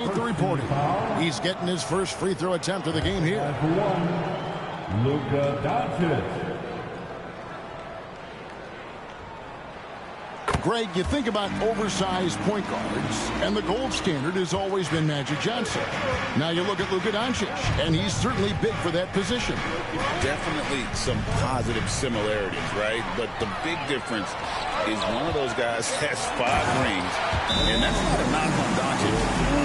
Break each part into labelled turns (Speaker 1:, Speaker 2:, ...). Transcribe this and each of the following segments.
Speaker 1: The reporting. He's getting his first free throw attempt of the game here.
Speaker 2: Luka Doncic.
Speaker 1: Greg, you think about oversized point guards, and the gold standard has always been Magic Johnson. Now you look at Luka Doncic, and he's certainly big for that position.
Speaker 3: Definitely some positive similarities, right? But the big difference is one of those guys has 5 rings, and that's not a knock on Doncic.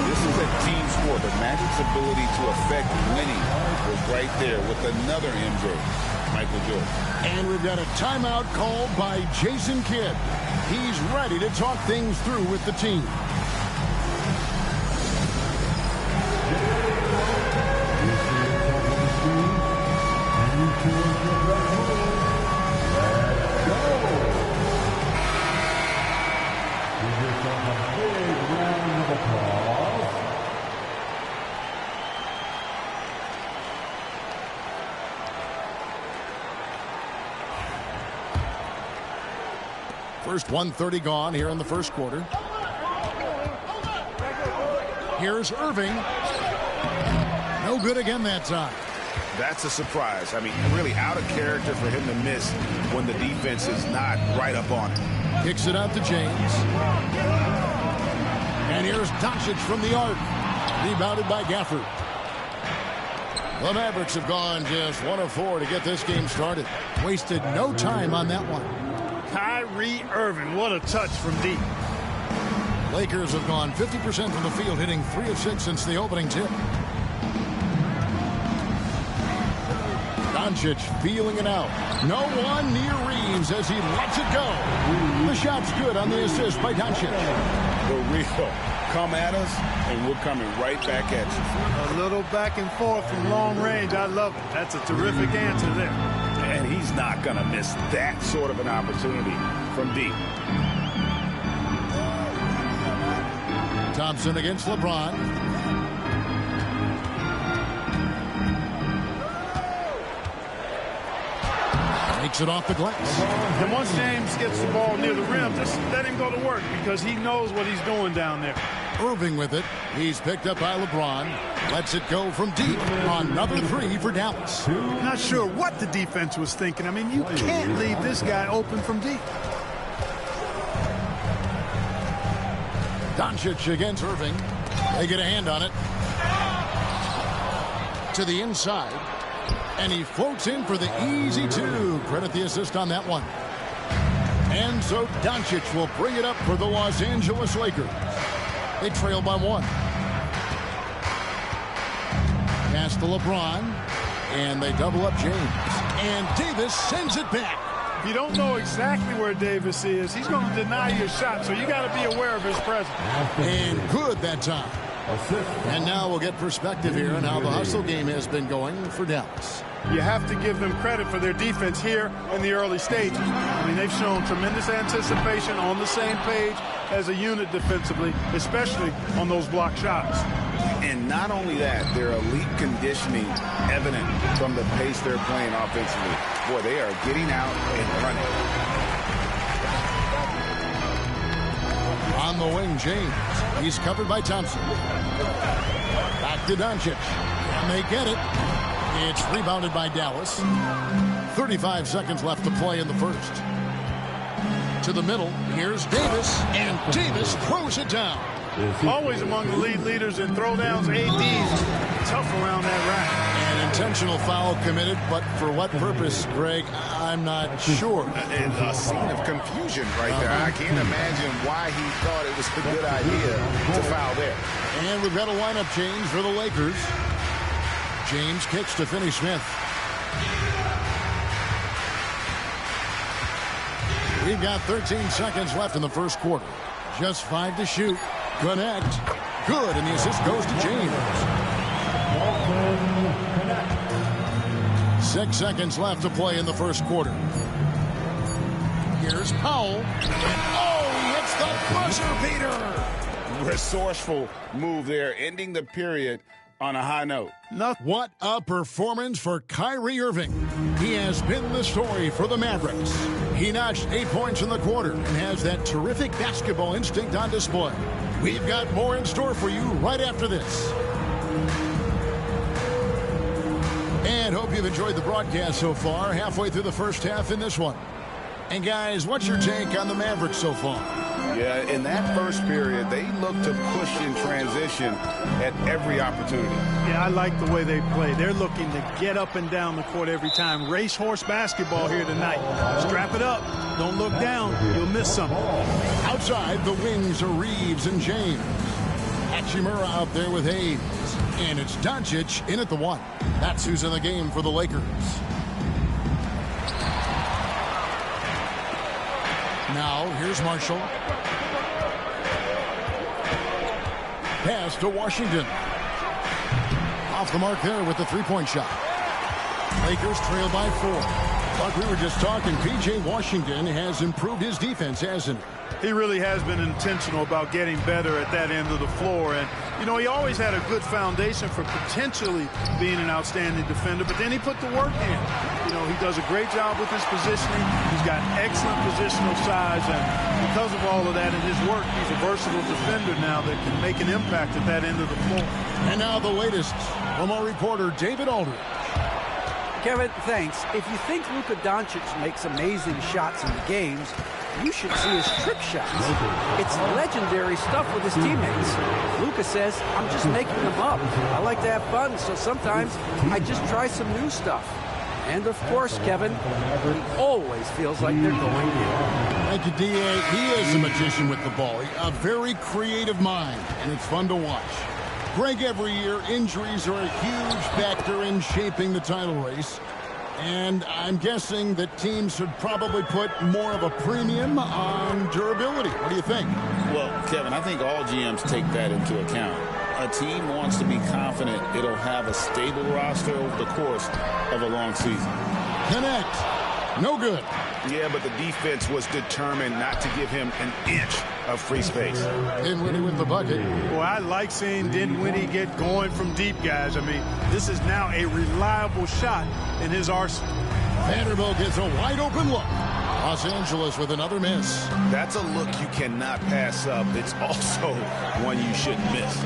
Speaker 3: This is a team sport, but Magic's ability to affect winning was right there with another MJ, Michael Jordan.
Speaker 1: And we've got a timeout called by Jason Kidd. He's ready to talk things through with the team. First 1:30 gone here in the first quarter. Here's Irving. No good again that time.
Speaker 3: That's a surprise. I mean, really out of character for him to miss when the defense is not right up on him.
Speaker 1: Kicks it out to James. And here's Doncic from the arc. Rebounded by Gafford. The Mavericks have gone just 1 of 4 to get this game started. Wasted no time on that one.
Speaker 4: Kyrie Irving, what a touch from deep.
Speaker 1: Lakers have gone 50% from the field, hitting 3 of 6 since the opening tip. Doncic feeling it out. No one near Reeves as he lets it go. The shot's good on the assist by Doncic.
Speaker 3: The real come at us, and we're coming right back at you.
Speaker 4: A little back and forth from long range. I love it. That's a terrific answer there.
Speaker 3: And he's not going to miss that sort of an opportunity from deep.
Speaker 1: Thompson against LeBron. Makes it off the glass.
Speaker 4: And once James gets the ball near the rim, just let him go to work because he knows what he's doing down there.
Speaker 1: Irving with it. He's picked up by LeBron. Lets it go from deep. Another 3 for Dallas.
Speaker 4: Not sure what the defense was thinking. I mean, you can't leave this guy open from deep.
Speaker 1: Doncic against Irving. They get a hand on it. To the inside. And he floats in for the easy 2. Credit the assist on that one. And so Doncic will bring it up for the Los Angeles Lakers. They trail by 1. Pass to LeBron. And they double up James. And Davis sends it back.
Speaker 4: You don't know exactly where Davis is. He's going to deny your shot, so you got to be aware of his presence.
Speaker 1: And good that time. And now we'll get perspective here on how the hustle game has been going for Dallas.
Speaker 4: You have to give them credit for their defense here in the early stages. I mean, they've shown tremendous anticipation, on the same page as a unit defensively, especially on those block shots.
Speaker 3: And not only that, their elite conditioning evident from the pace they're playing offensively. Boy, they are getting out and running.
Speaker 1: On the wing, James. He's covered by Thompson. Back to Doncic. And they get it. It's rebounded by Dallas. 35 seconds left to play in the first. To the middle. Here's Davis. And Davis throws it down.
Speaker 4: Always among the lead leaders in throwdowns. AD's tough around that rack.
Speaker 1: An intentional foul committed, but for what purpose, Greg? I'm not sure.
Speaker 3: A scene of confusion right there. I can't imagine why he thought it was a good idea to foul there.
Speaker 1: And we've got a lineup change for the Lakers. James kicks to Finney Smith. We've got 13 seconds left in the first quarter. Just 5 to shoot. Connect. Good, and the assist goes to James. 6 seconds left to play in the first quarter. Here's Powell. Oh, he hits the buzzer beater.
Speaker 3: Resourceful move there, ending the period on a high note.
Speaker 1: What a performance for Kyrie Irving. He has been the story for the Mavericks. He notched 8 points in the quarter and has that terrific basketball instinct on display. We've got more in store for you right after this. And hope you've enjoyed the broadcast so far, halfway through the first half in this one. And guys, what's your take on the Mavericks so far?
Speaker 3: Yeah, in that first period, they looked to push in transition at every opportunity.
Speaker 4: Yeah, I like the way they play. They're looking to get up and down the court every time. Racehorse basketball here tonight. Strap it up. Don't look down. You'll miss something.
Speaker 1: Outside, the wings are Reeves and James. Hachimura out there with Hayes. And it's Doncic in at the 1. That's who's in the game for the Lakers. Now, here's Marshall. Pass to Washington. Off the mark there with the three-point shot. Lakers trail by 4. Like we were just talking, P.J. Washington has improved his defense, hasn't he?
Speaker 4: He really has been intentional about getting better at that end of the floor. And, you know, he always had a good foundation for potentially being an outstanding defender, but then he put the work in. You know, he does a great job with his positioning. He's got excellent positional size, and because of all of that in his work, he's a versatile defender now that can make an impact at that end of the floor.
Speaker 1: And now the latest from our reporter, David Aldridge.
Speaker 2: Kevin, thanks. If you think Luka Doncic makes amazing shots in the games, you should see his trick shots. It's legendary stuff with his teammates. Luka says, I'm just making them up. I like to have fun, so sometimes I just try some new stuff. And of course, Kevin, he always feels like they're going in.
Speaker 1: Thank you, D.A. He is a magician with the ball. A very creative mind, and it's fun to watch. Greg, every year, injuries are a huge factor in shaping the title race. And I'm guessing that teams should probably put more of a premium on durability. What do you think?
Speaker 3: Well, Kevin, I think all GMs take that into account. A team wants to be confident it'll have a stable roster over the course of a long season.
Speaker 1: Connect. No good.
Speaker 3: Yeah, but the defense was determined not to give him an inch of free space.
Speaker 1: Dinwiddie with the bucket.
Speaker 4: Well, I like seeing Dinwiddie get going from deep, guys. I mean, this is now a reliable shot in his arsenal.
Speaker 1: Vanderbilt gets a wide-open look. Los Angeles with another miss.
Speaker 3: That's a look you cannot pass up. It's also one you shouldn't miss.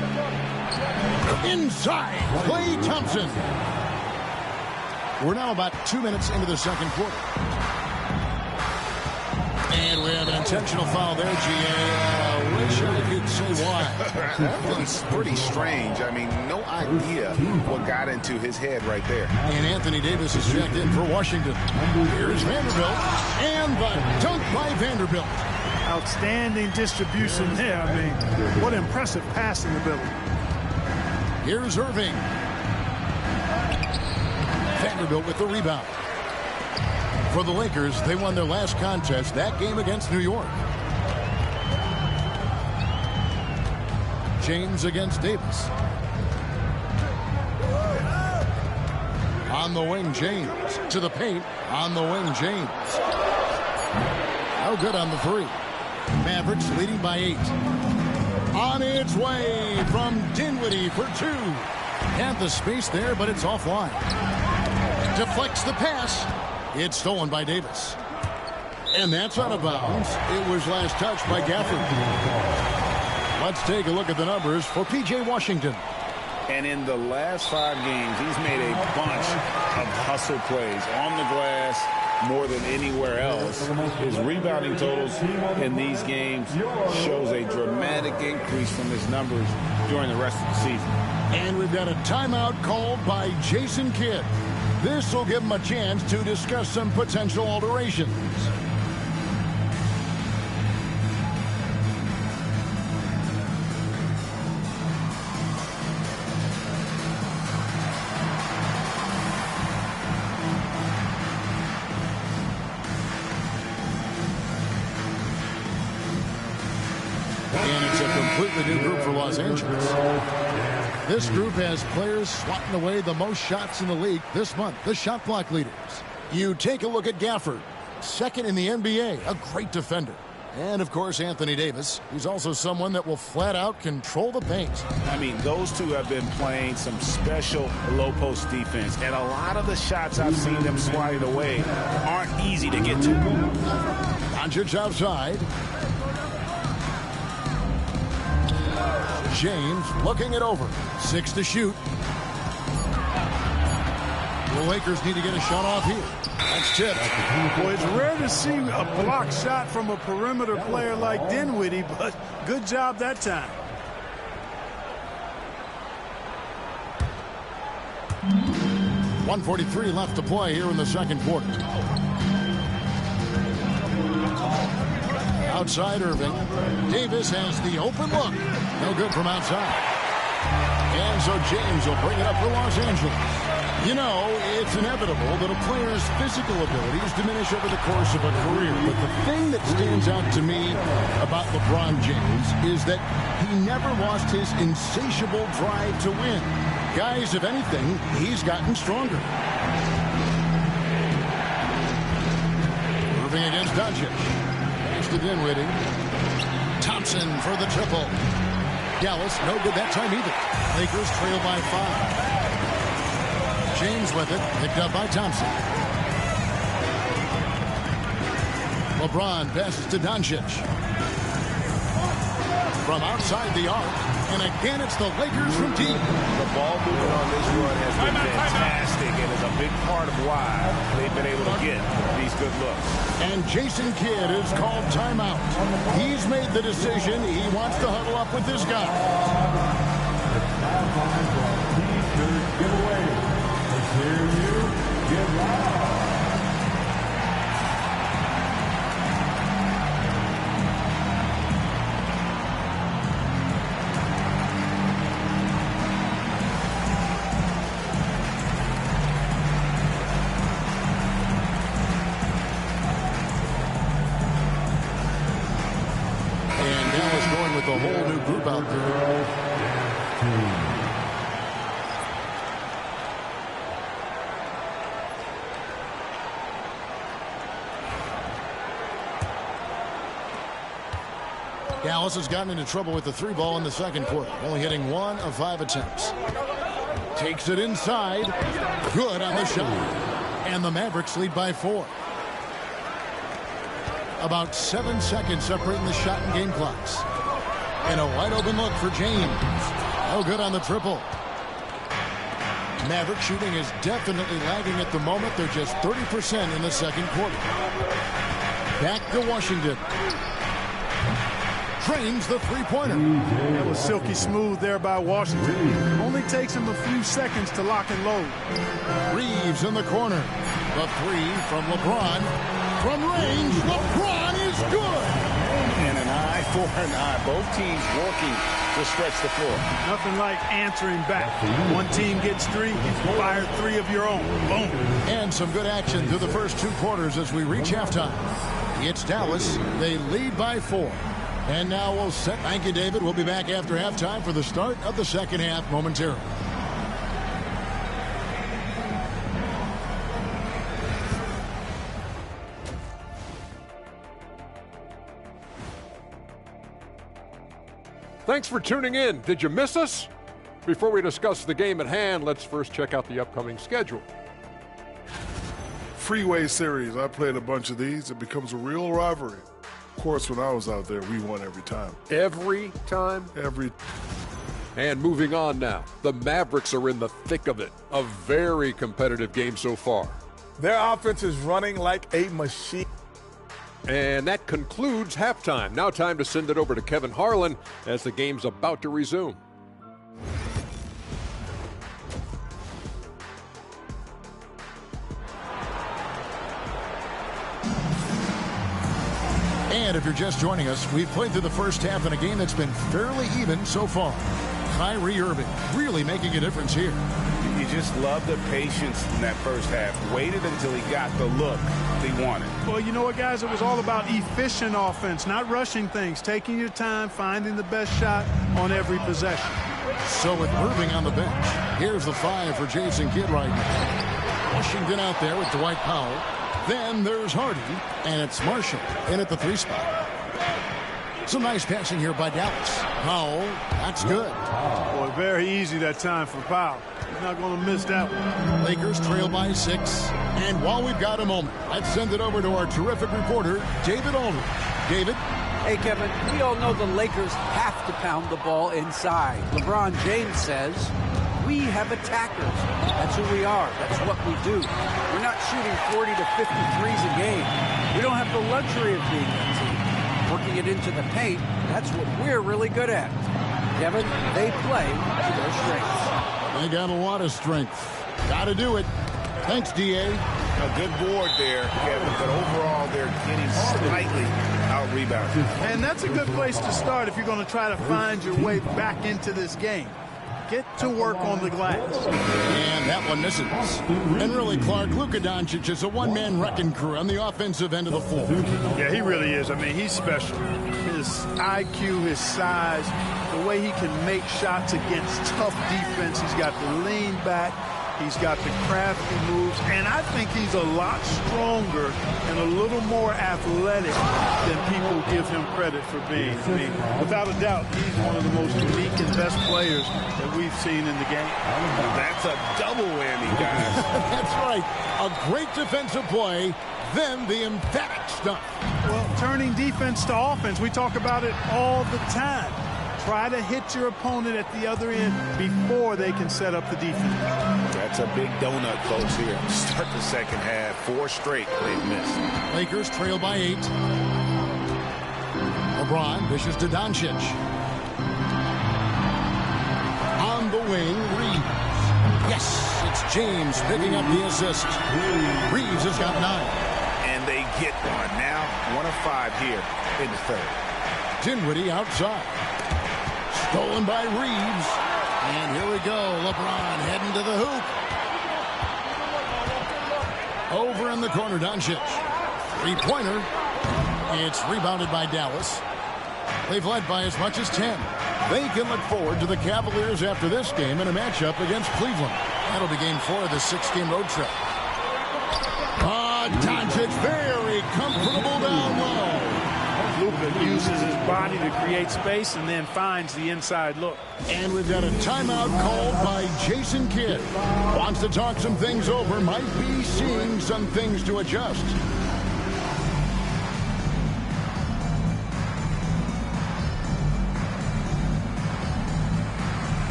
Speaker 1: Inside, Klay Thompson. We're now about 2 minutes into the second quarter. And we have an intentional foul there, G.A. Wish I could say why.
Speaker 3: That was pretty strange. I mean, no idea what got into his head right there.
Speaker 1: And Anthony Davis is checked in for Washington. Here's Vanderbilt. And the dunk by Vanderbilt.
Speaker 4: Outstanding distribution there. I mean, what impressive passing ability.
Speaker 1: Here's Irving. Vanderbilt with the rebound. For the Lakers, they won their last contest, that game against New York. James against Davis. On the wing, James. To the paint. On the wing, James. No good on the three. Mavericks leading by 8. On its way from Dinwiddie for 2. Had the space there, but it's offline. Deflects the pass. It's stolen by Davis. And that's out of bounds. It was last touched by Gafford. Let's take a look at the numbers for P.J. Washington.
Speaker 3: And in the last 5 games, he's made a bunch of hustle plays on the glass more than anywhere else. His rebounding totals in these games shows a dramatic increase from his numbers during the rest of the season.
Speaker 1: And we've got a timeout called by Jason Kidd. This will give him a chance to discuss some potential alterations. And it's a completely new group for Los Angeles. This group has players swatting away the most shots in the league this month, the shot block leaders. You take a look at Gafford, second in the NBA, a great defender. And, of course, Anthony Davis. He's also someone that will flat-out control the paint.
Speaker 3: I mean, those two have been playing some special low-post defense, and a lot of the shots I've seen them swatting away aren't easy to get to.
Speaker 1: Doncic outside. James looking it over. 6 to shoot. The Lakers need to get a shot off here. That's tipped.
Speaker 4: Boy, it's rare to see a block shot from a perimeter player like Dinwiddie, but good job that time.
Speaker 1: .143 left to play here in the second quarter. Outside Irving. Davis has the open look. No good from outside. And so James will bring it up for Los Angeles. You know, it's inevitable that a player's physical abilities diminish over the course of a career. But the thing that stands out to me about LeBron James is that he never lost his insatiable drive to win. Guys, if anything, he's gotten stronger. Moving against Doncic. Pass to Dinwiddie. Thompson for the triple. Dallas, no good that time either. Lakers trail by 5. James with it, picked up by Thompson. LeBron passes to Doncic. From outside the arc, and again it's the Lakers from deep.
Speaker 5: The ball movement on this run has been fantastic and is a big part of why they've been able to get these good looks.
Speaker 1: And Jason Kidd is called timeout. He's made the decision. He wants to huddle up with his guys. And Dallas going with a whole new group out there. Dallas has gotten into trouble with the 3 ball in the second quarter, only hitting 1 of 5 attempts. Takes it inside. Good on the shot. And the Mavericks lead by 4. About 7 seconds separating the shot and game clocks. And a wide open look for James. No good on the triple. Maverick shooting is definitely lagging at the moment. They're just 30% in the second quarter. Back to Washington. Trains the three-pointer.
Speaker 4: That was silky smooth there by Washington. Only takes him a few seconds to lock and load.
Speaker 1: Reeves in the corner. The 3 from LeBron. From range, LeBron is good.
Speaker 3: And an eye for an eye. Both teams working to stretch the floor.
Speaker 4: Nothing like answering back. One team gets 3, you fire 3 of your own. Boom.
Speaker 1: And some good action through the first 2 quarters as we reach halftime. It's Dallas. They lead by 4. And now we'll set. Thank you, David. We'll be back after halftime for the start of the second half momentarily.
Speaker 6: Thanks for tuning in. Did you miss us? Before we discuss the game at hand, let's first check out the upcoming schedule.
Speaker 7: Freeway series. I played a bunch of these. It becomes a real rivalry. Of course, when I was out there, we won every time.
Speaker 6: Every time?
Speaker 7: Every.
Speaker 6: And moving on now. The Mavericks are in the thick of it. A very competitive game so far.
Speaker 8: Their offense is running like a machine.
Speaker 6: And that concludes halftime. Now time to send it over to Kevin Harlan as the game's about to resume.
Speaker 1: And if you're just joining us, we've played through the first half in a game that's been fairly even so far. Kyrie Irving really making a difference here.
Speaker 3: You just love the patience in that first half. Waited until he got the look he wanted.
Speaker 4: Well, you know what, guys? It was all about efficient offense, not rushing things, taking your time, finding the best shot on every possession.
Speaker 1: So with Irving on the bench, here's the 5 for Jason Kidd right now. Washington out there with Dwight Powell. Then there's Hardy, and it's Marshall in at the 3 spot. Some nice passing here by Dallas. Powell, that's good.
Speaker 4: Boy, very easy that time for Powell. He's not going to miss that one.
Speaker 1: Lakers trail by 6. And while we've got a moment, let's send it over to our terrific reporter, David Aldridge. David?
Speaker 2: Hey, Kevin, we all know the Lakers have to pound the ball inside. LeBron James says, we have attackers. That's who we are. That's what we do. We're not shooting 40 to 50 threes a game. We don't have the luxury of being that team. Working it into the paint, that's what we're really good at. Kevin, they play to their strengths.
Speaker 1: They got a lot of strength. Got to do it. Thanks, D.A.
Speaker 5: A good board there, Kevin, but overall they're getting slightly out-rebounded.
Speaker 4: And that's a good place to start if you're going to try to find your way back into this game. Get to work on the glass.
Speaker 1: And that one misses. And really, Clark, Luka Doncic is a one-man wrecking crew on the offensive end of the floor.
Speaker 4: Yeah, he really is. I mean, he's special. His IQ, his size, the way he can make shots against tough defense. He's got the lean back. He's got the crafty moves, and I think he's a lot stronger and a little more athletic than people give him credit for being. I mean, without a doubt, he's one of the most unique and best players that we've seen in the game.
Speaker 5: That's a double whammy, guys.
Speaker 1: That's right. A great defensive play, then the emphatic stuff.
Speaker 4: Well, turning defense to offense, we talk about it all the time. Try to hit your opponent at the other end before they can set up the defense.
Speaker 5: That's a big donut, folks, here. Start the second half. 4 straight they've missed.
Speaker 1: Lakers trail by 8. LeBron dishes to Doncic. On the wing, Reeves. Yes, it's James picking up the assist. Reeves has got 9.
Speaker 5: And they get one. Now 1 of 5 here in the third.
Speaker 1: Dinwiddie outside. Stolen by Reeves. And here we go. LeBron heading to the hoop. Over in the corner, Doncic. Three-pointer. It's rebounded by Dallas. They've led by as much as 10. They can look forward to the Cavaliers after this game in a matchup against Cleveland. That'll be game 4 of the 6-game road trip. Doncic very comfortable down low.
Speaker 4: Luka uses his body to create space and then finds the inside look.
Speaker 1: And we've got a timeout called by Jason Kidd. Wants to talk some things over, might be seeing some things to adjust.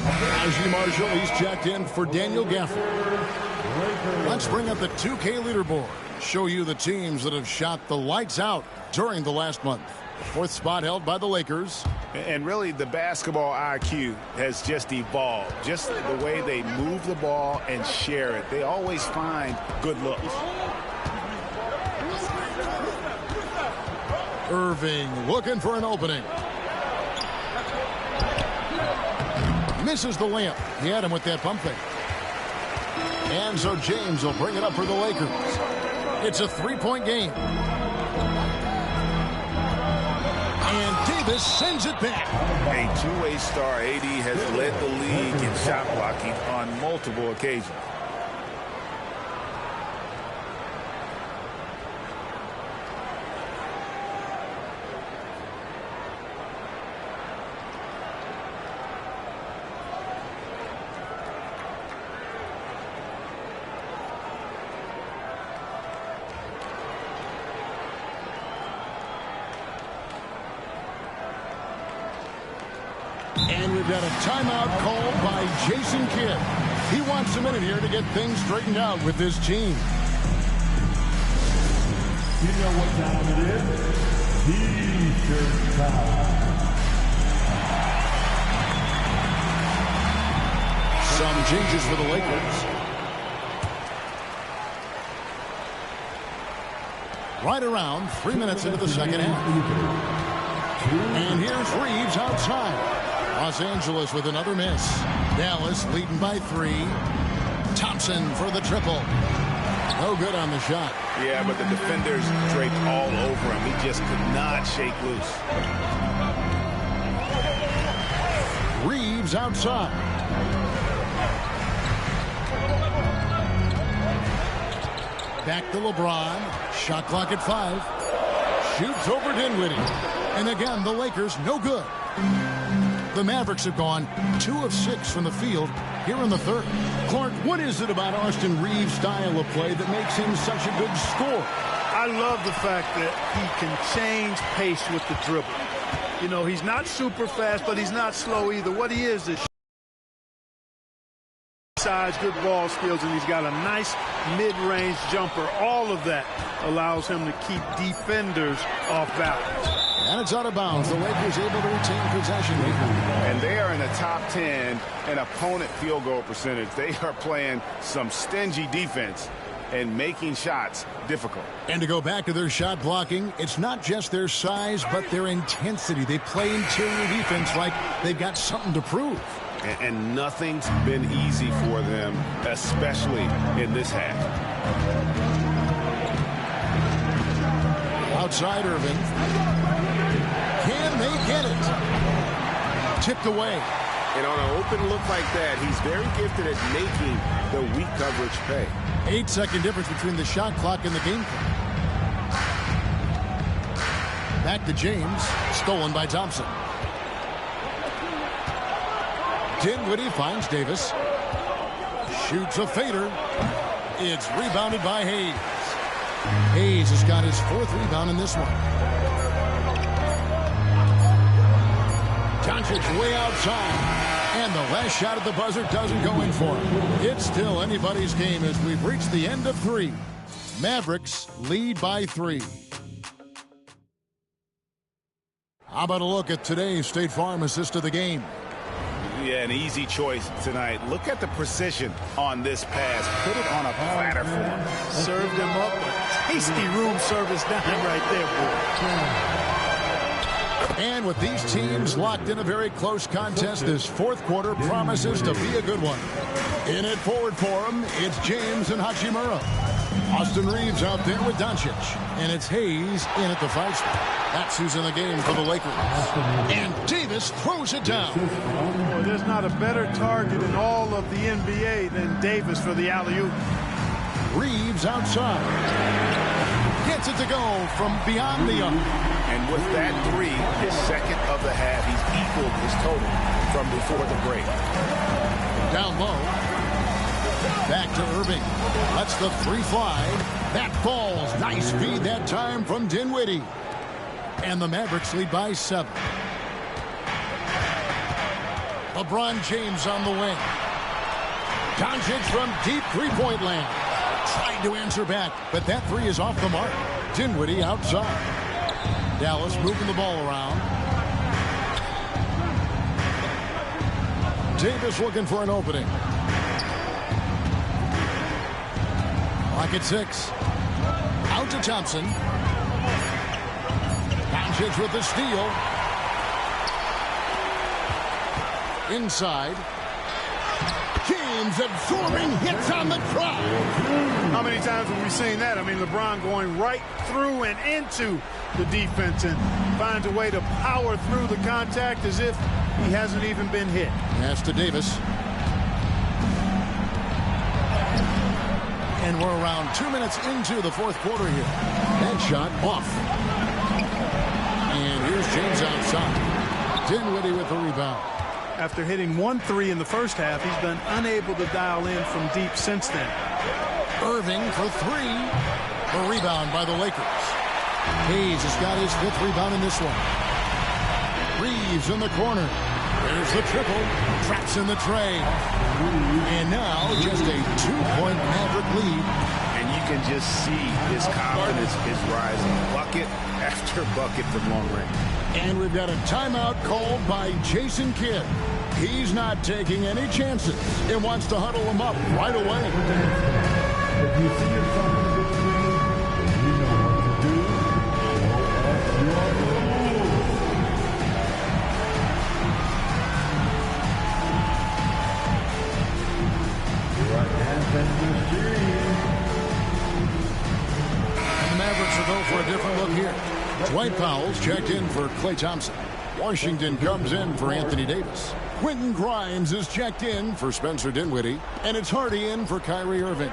Speaker 1: Najee Marshall, he's checked in for Daniel Gafford. Let's bring up the 2K leaderboard. Show you the teams that have shot the lights out during the last month. 4th spot held by the Lakers.
Speaker 5: And really, the basketball IQ has just evolved. Just the way they move the ball and share it. They always find good looks.
Speaker 1: Irving looking for an opening. Misses the layup. He had him with that pump fake. And so James will bring it up for the Lakers. It's a 3-point game. And Davis sends it back.
Speaker 5: A two-way star, AD has led the league in shot blocking on multiple occasions.
Speaker 1: And we've got a timeout called by Jason Kidd. He wants a minute here to get things straightened out with this team.
Speaker 9: You know what time it is? T-shirt time.
Speaker 1: Some changes for the Lakers. Right around 3 minutes into the second half. And here's Reeves outside. Los Angeles with another miss. Dallas leading by 3. Thompson for the triple. No good on the shot.
Speaker 5: Yeah, but the defenders draped all over him. He just could not shake loose.
Speaker 1: Reeves outside. Back to LeBron. Shot clock at 5. Shoots over Dinwiddie. And again, the Lakers no good. The Mavericks have gone 2 of 6 from the field here in the third. Clark, what is it about Austin Reeves' style of play that makes him such a good scorer?
Speaker 4: I love the fact that he can change pace with the dribble. You know, he's not super fast, but he's not slow either. What he is size, good ball skills, and he's got a nice mid-range jumper. All of that allows him to keep defenders off balance.
Speaker 1: And it's out of bounds. The Lakers able to retain possession.
Speaker 5: And they are in the top 10 in opponent field goal percentage. They are playing some stingy defense and making shots difficult.
Speaker 1: And to go back to their shot blocking, it's not just their size, but their intensity. They play interior defense like they've got something to prove.
Speaker 5: And nothing's been easy for them, especially in this half.
Speaker 1: Outside Irvin. Can they get it? Tipped away.
Speaker 5: And on an open look like that, he's very gifted at making the weak coverage pay.
Speaker 1: 8-second difference between the shot clock and the game clock. Back to James. Stolen by Thompson. Dinwiddie finds Davis. Shoots a fader. It's rebounded by Hayes. Hayes has got his 4th rebound in this one. Doncic way outside. And the last shot at the buzzer doesn't go in for him. It's still anybody's game as we've reached the end of 3. Mavericks lead by 3. How about a look at today's State Farm assist of the game?
Speaker 5: Yeah, an easy choice tonight. Look at the precision on this pass. Put it on a platter for him.
Speaker 4: Served him up a tasty room service dime right there, boy.
Speaker 1: And with these teams locked in a very close contest, this 4th quarter promises to be a good one. In it forward for him, it's James and Hachimura. Austin Reeves out there with Doncic. And it's Hayes in at the 5 spot. That's who's in the game for the Lakers. And Davis throws it down.
Speaker 4: Boy, there's not a better target in all of the NBA than Davis for the alley-oop.
Speaker 1: Reeves outside. Gets it to go from beyond the arc.
Speaker 5: And with that 3, his 2nd of the half, he's equaled his total from before the break.
Speaker 1: Down low. Back to Irving. Lets the 3 fly. That falls. Nice feed that time from Dinwiddie. And the Mavericks lead by 7. LeBron James on the wing. Doncic from deep 3-point land. Trying to answer back, but that 3 is off the mark. Dinwiddie outside. Dallas moving the ball around. Davis looking for an opening. Clock at 6. Out to Thompson. Doncic with the steal. Inside. James absorbing hits on the crowd.
Speaker 4: How many times have we seen that? I mean, LeBron going right through and into the defense and finds a way to power through the contact as if he hasn't even been hit.
Speaker 1: Pass to Davis. And we're around 2 minutes into the 4th quarter here. That shot off. And here's James outside. Dinwiddie with the rebound.
Speaker 4: After hitting 1 3 in the first half, he's been unable to dial in from deep since then.
Speaker 1: Irving for 3. The rebound by the Lakers. Hayes has got his 5th rebound in this one. Reeves in the corner. There's the triple. Traps in the tray. And now just a 2-point Maverick lead.
Speaker 5: And you can just see his confidence is rising. Bucket after bucket from long range.
Speaker 1: And we've got a timeout called by Jason Kidd. He's not taking any chances and wants to huddle him up right away.
Speaker 9: If you see yourself in this game, then you know what to do. Go as your rules. Right hand sends the screen.
Speaker 1: And the Mavericks will go for a different look here. Dwight Powell's checked in for Klay Thompson. Washington comes in for Anthony Davis. Quentin Grimes is checked in for Spencer Dinwiddie. And it's Hardy in for Kyrie Irving.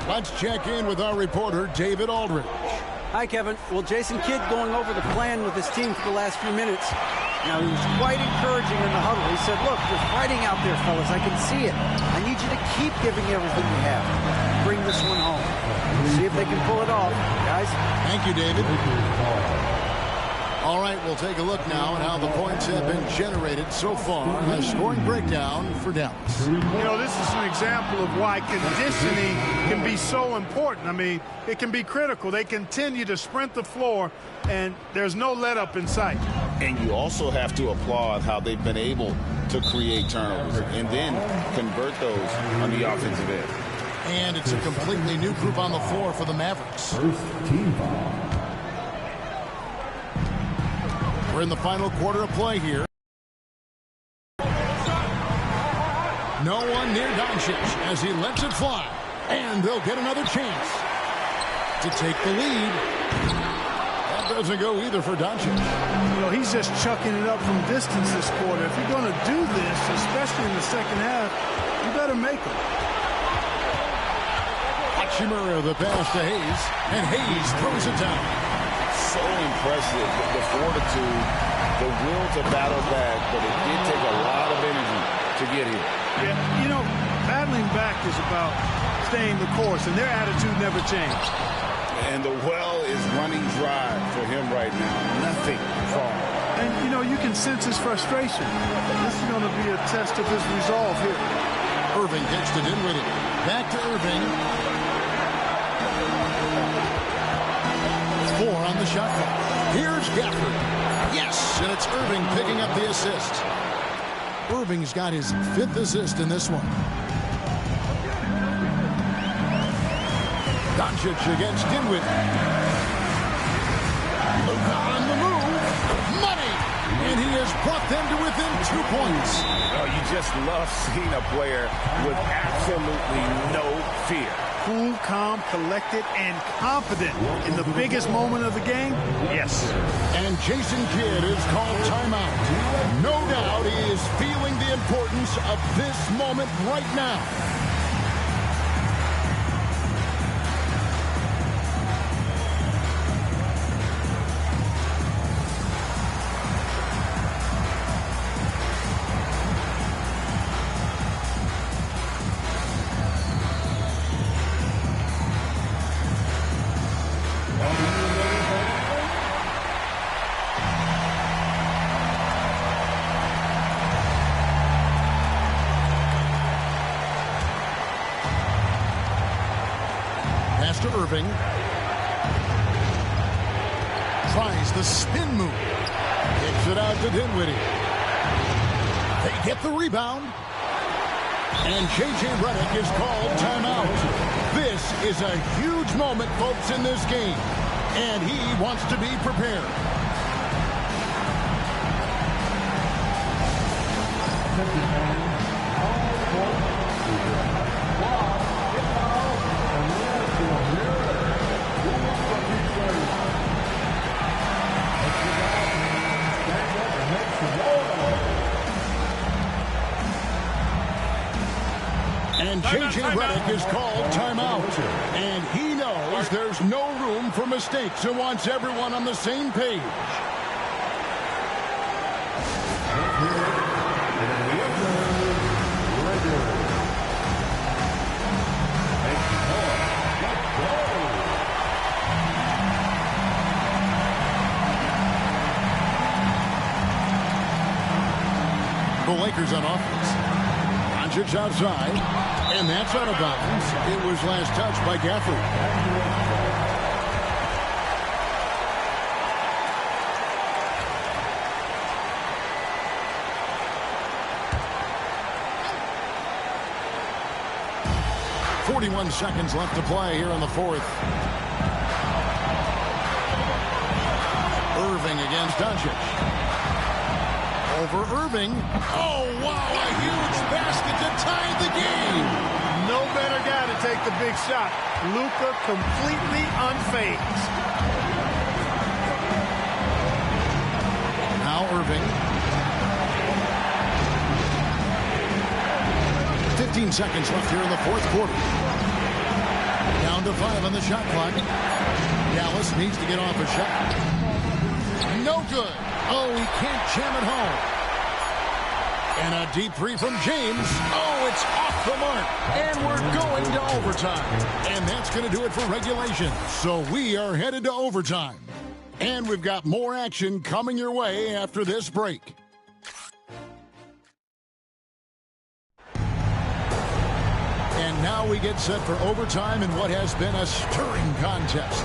Speaker 1: Let's check in with our reporter, David Aldridge.
Speaker 2: Hi, Kevin. Well, Jason Kidd going over the plan with his team for the last few minutes. Now, he was quite encouraging in the huddle. He said, look, you're fighting out there, fellas. I can see it. I need you to keep giving everything you have. Bring this one home. See if they can pull it off, guys.
Speaker 1: Thank you, David. All right, we'll take a look now at how the points have been generated so far. A scoring breakdown for Dallas.
Speaker 4: You know, this is an example of why conditioning can be so important. I mean, it can be critical. They continue to sprint the floor, and there's no let-up in sight.
Speaker 3: And you also have to applaud how they've been able to create turnovers and then convert those on the offensive end.
Speaker 1: And it's a completely new group on the floor for the Mavericks.
Speaker 9: First team foul.
Speaker 1: We're in the final quarter of play here. No one near Doncic as he lets it fly. And they'll get another chance to take the lead. That doesn't go either for Doncic.
Speaker 4: You know, he's just chucking it up from distance this quarter. If you're going to do this, especially in the second half, you better make them.
Speaker 1: Hachimura the pass to Hayes, and Hayes throws it down.
Speaker 3: So impressive, the fortitude, the will to battle back, but it did take a lot of energy to get here.
Speaker 4: Yeah, you know, battling back is about staying the course, and their attitude never changed.
Speaker 3: And the well is running dry for him right now. Nothing falling.
Speaker 4: And, you know, you can sense his frustration. This is going to be a test of his resolve here.
Speaker 1: Irving gets to Dinwiddie. Back to Irving. 4 on the shot clock. Here's Gafford. Yes, and it's Irving picking up the assist. Irving's got his 5th assist in this one. Doncic against Dinwiddie. Luka on the move. Money! And he has brought them to within 2 points.
Speaker 5: Oh, you just love seeing a player with absolutely no fear.
Speaker 4: Cool, calm, collected, and confident in the biggest moment of the game? Yes.
Speaker 1: And Jason Kidd is called timeout. No doubt he is feeling the importance of this moment right now. To Irving. Tries the spin move. Kicks it out to Dinwiddie. They get the rebound. And J.J. Redick is called timeout. This is a huge moment, folks, in this game. And he wants to be prepared. And J.J. Redick is called timeout. And he knows there's no room for mistakes and wants everyone on the same page. The Lakers on offense. Doncic outside, and that's out of bounds. It was last touched by Gafford. .41 seconds left to play here in the fourth. Irving against Doncic. Over Irving. Oh, wow, a huge basket to tie the game.
Speaker 4: No better guy to take the big shot. Luka completely unfazed.
Speaker 1: Now Irving. 15 seconds left here in the fourth quarter. Down to 5 on the shot clock. Dallas needs to get off a shot. No good. Oh, he can't jam it home. And a deep three from James. Oh, it's off the mark. And we're going to overtime. And that's going to do it for regulation. So we are headed to overtime. And we've got more action coming your way after this break. And now we get set for overtime in what has been a stirring contest.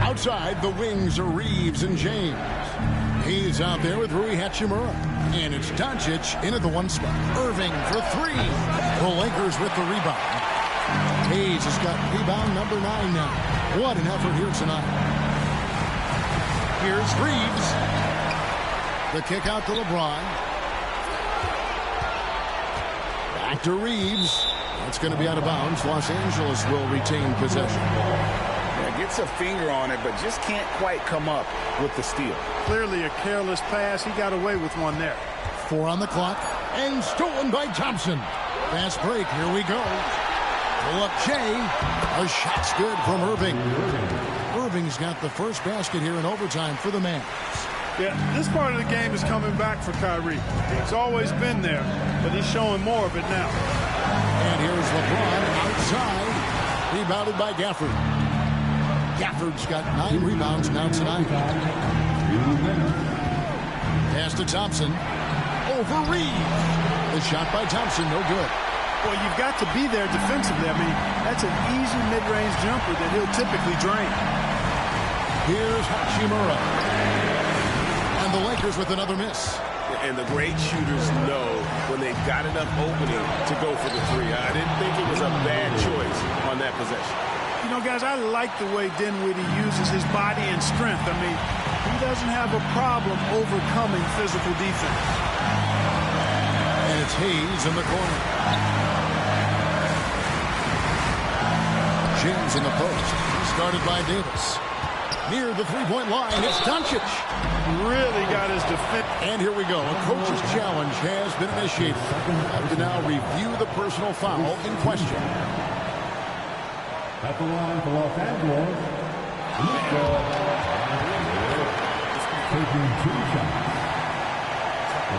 Speaker 1: Outside, the wings are Reeves and James. He's out there with Rui Hachimura. And it's Doncic in at the one spot. Irving for three. The Lakers with the rebound. Hayes has got rebound number 9 now. What an effort here tonight. Here's Reeves. The kick out to LeBron. Back to Reeves. That's going to be out of bounds. Los Angeles will retain possession.
Speaker 3: Gets a finger on it, but just can't quite come up with the steal.
Speaker 4: Clearly a careless pass. He got away with one there.
Speaker 1: 4 on the clock, and stolen by Thompson. Fast break, here we go. Pull up Jay. A shot's good from Irving. Irving's got the first basket here in overtime for the Mavs.
Speaker 4: Yeah, this part of the game is coming back for Kyrie. It's always been there, but he's showing more of it now.
Speaker 1: And here's LeBron outside. Rebounded by Gafford. Gafford's got 9 rebounds now tonight. Pass to Thompson. Over Reeves. The shot by Thompson, no good.
Speaker 4: Well, you've got to be there defensively. I mean, that's an easy mid-range jumper that he'll typically drain.
Speaker 1: Here's Hachimura. And the Lakers with another miss.
Speaker 5: And the great shooters know when they've got enough opening to go for the three. I didn't think it was a bad choice on that possession.
Speaker 4: You know, guys, I like the way Dinwiddie uses his body and strength. I mean, he doesn't have a problem overcoming physical defense.
Speaker 1: And it's Hayes in the corner. James in the post. Started by Davis. Near the three-point line, it's Doncic.
Speaker 4: Really got his defense.
Speaker 1: And here we go. A coach's challenge has been initiated. Have to now review the personal foul in question.
Speaker 9: At the line for Los Angeles, taking 2 shots.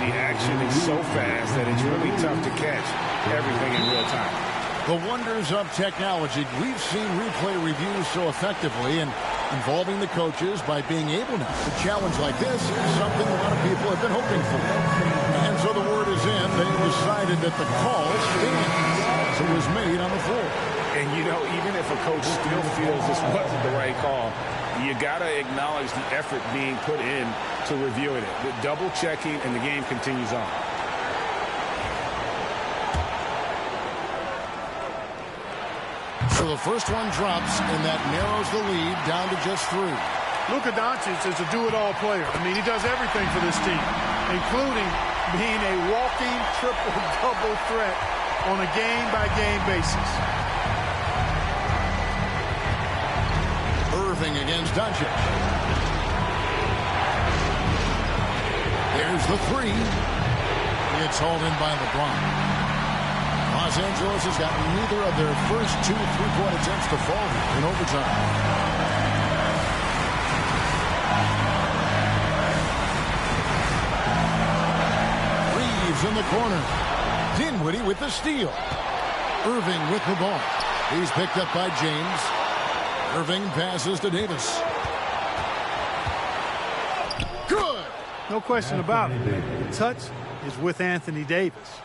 Speaker 5: The action is so fast that it's really tough to catch everything in real time.
Speaker 1: The wonders of technology. We've seen replay reviews so effectively, and involving the coaches by being able now to challenge like this is something a lot of people have been hoping for. And so the word is in. They decided that the call stands as it was made on the floor.
Speaker 5: And, you know, even if a coach still feels this wasn't the right call, you got to acknowledge the effort being put in to reviewing it. The double checking, and the game continues on.
Speaker 1: So the first one drops, and that narrows the lead down to just 3.
Speaker 4: Luka Doncic is a do-it-all player. I mean, he does everything for this team, including being a walking triple-double threat on a game-by-game basis.
Speaker 1: Irving against Doncic. There's the 3. It's hauled in by LeBron. Los Angeles has got neither of their first 2 three-point attempts to fall in overtime. Reeves in the corner. Dinwiddie with the steal. Irving with the ball. He's picked up by James. Irving passes to Davis. Good!
Speaker 4: No question about it. The touch is with Anthony Davis.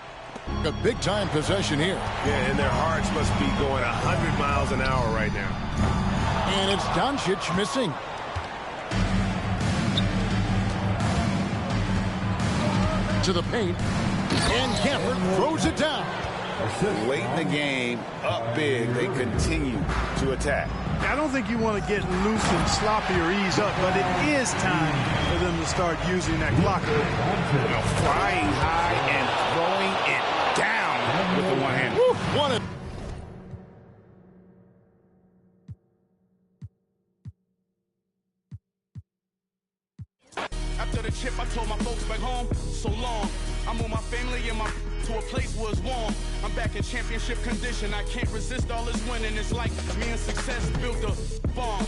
Speaker 1: A big-time possession here.
Speaker 5: Yeah, and their hearts must be going 100 miles an hour right now.
Speaker 1: And it's Doncic missing. To the paint. And Gafford throws it down.
Speaker 5: Late in the game, up big, they continue to attack.
Speaker 4: I don't think you want to get loose and sloppy or ease up, but it is time for them to start using that clock.
Speaker 5: You know, flying high and throwing it down with the one hand.
Speaker 1: What a...
Speaker 5: After
Speaker 10: After the chip, I told my folks back home, so long. I moved my family and my to a place where it's warm. I'm back in championship condition. I can't resist all this winning. It's like me and success built a bomb.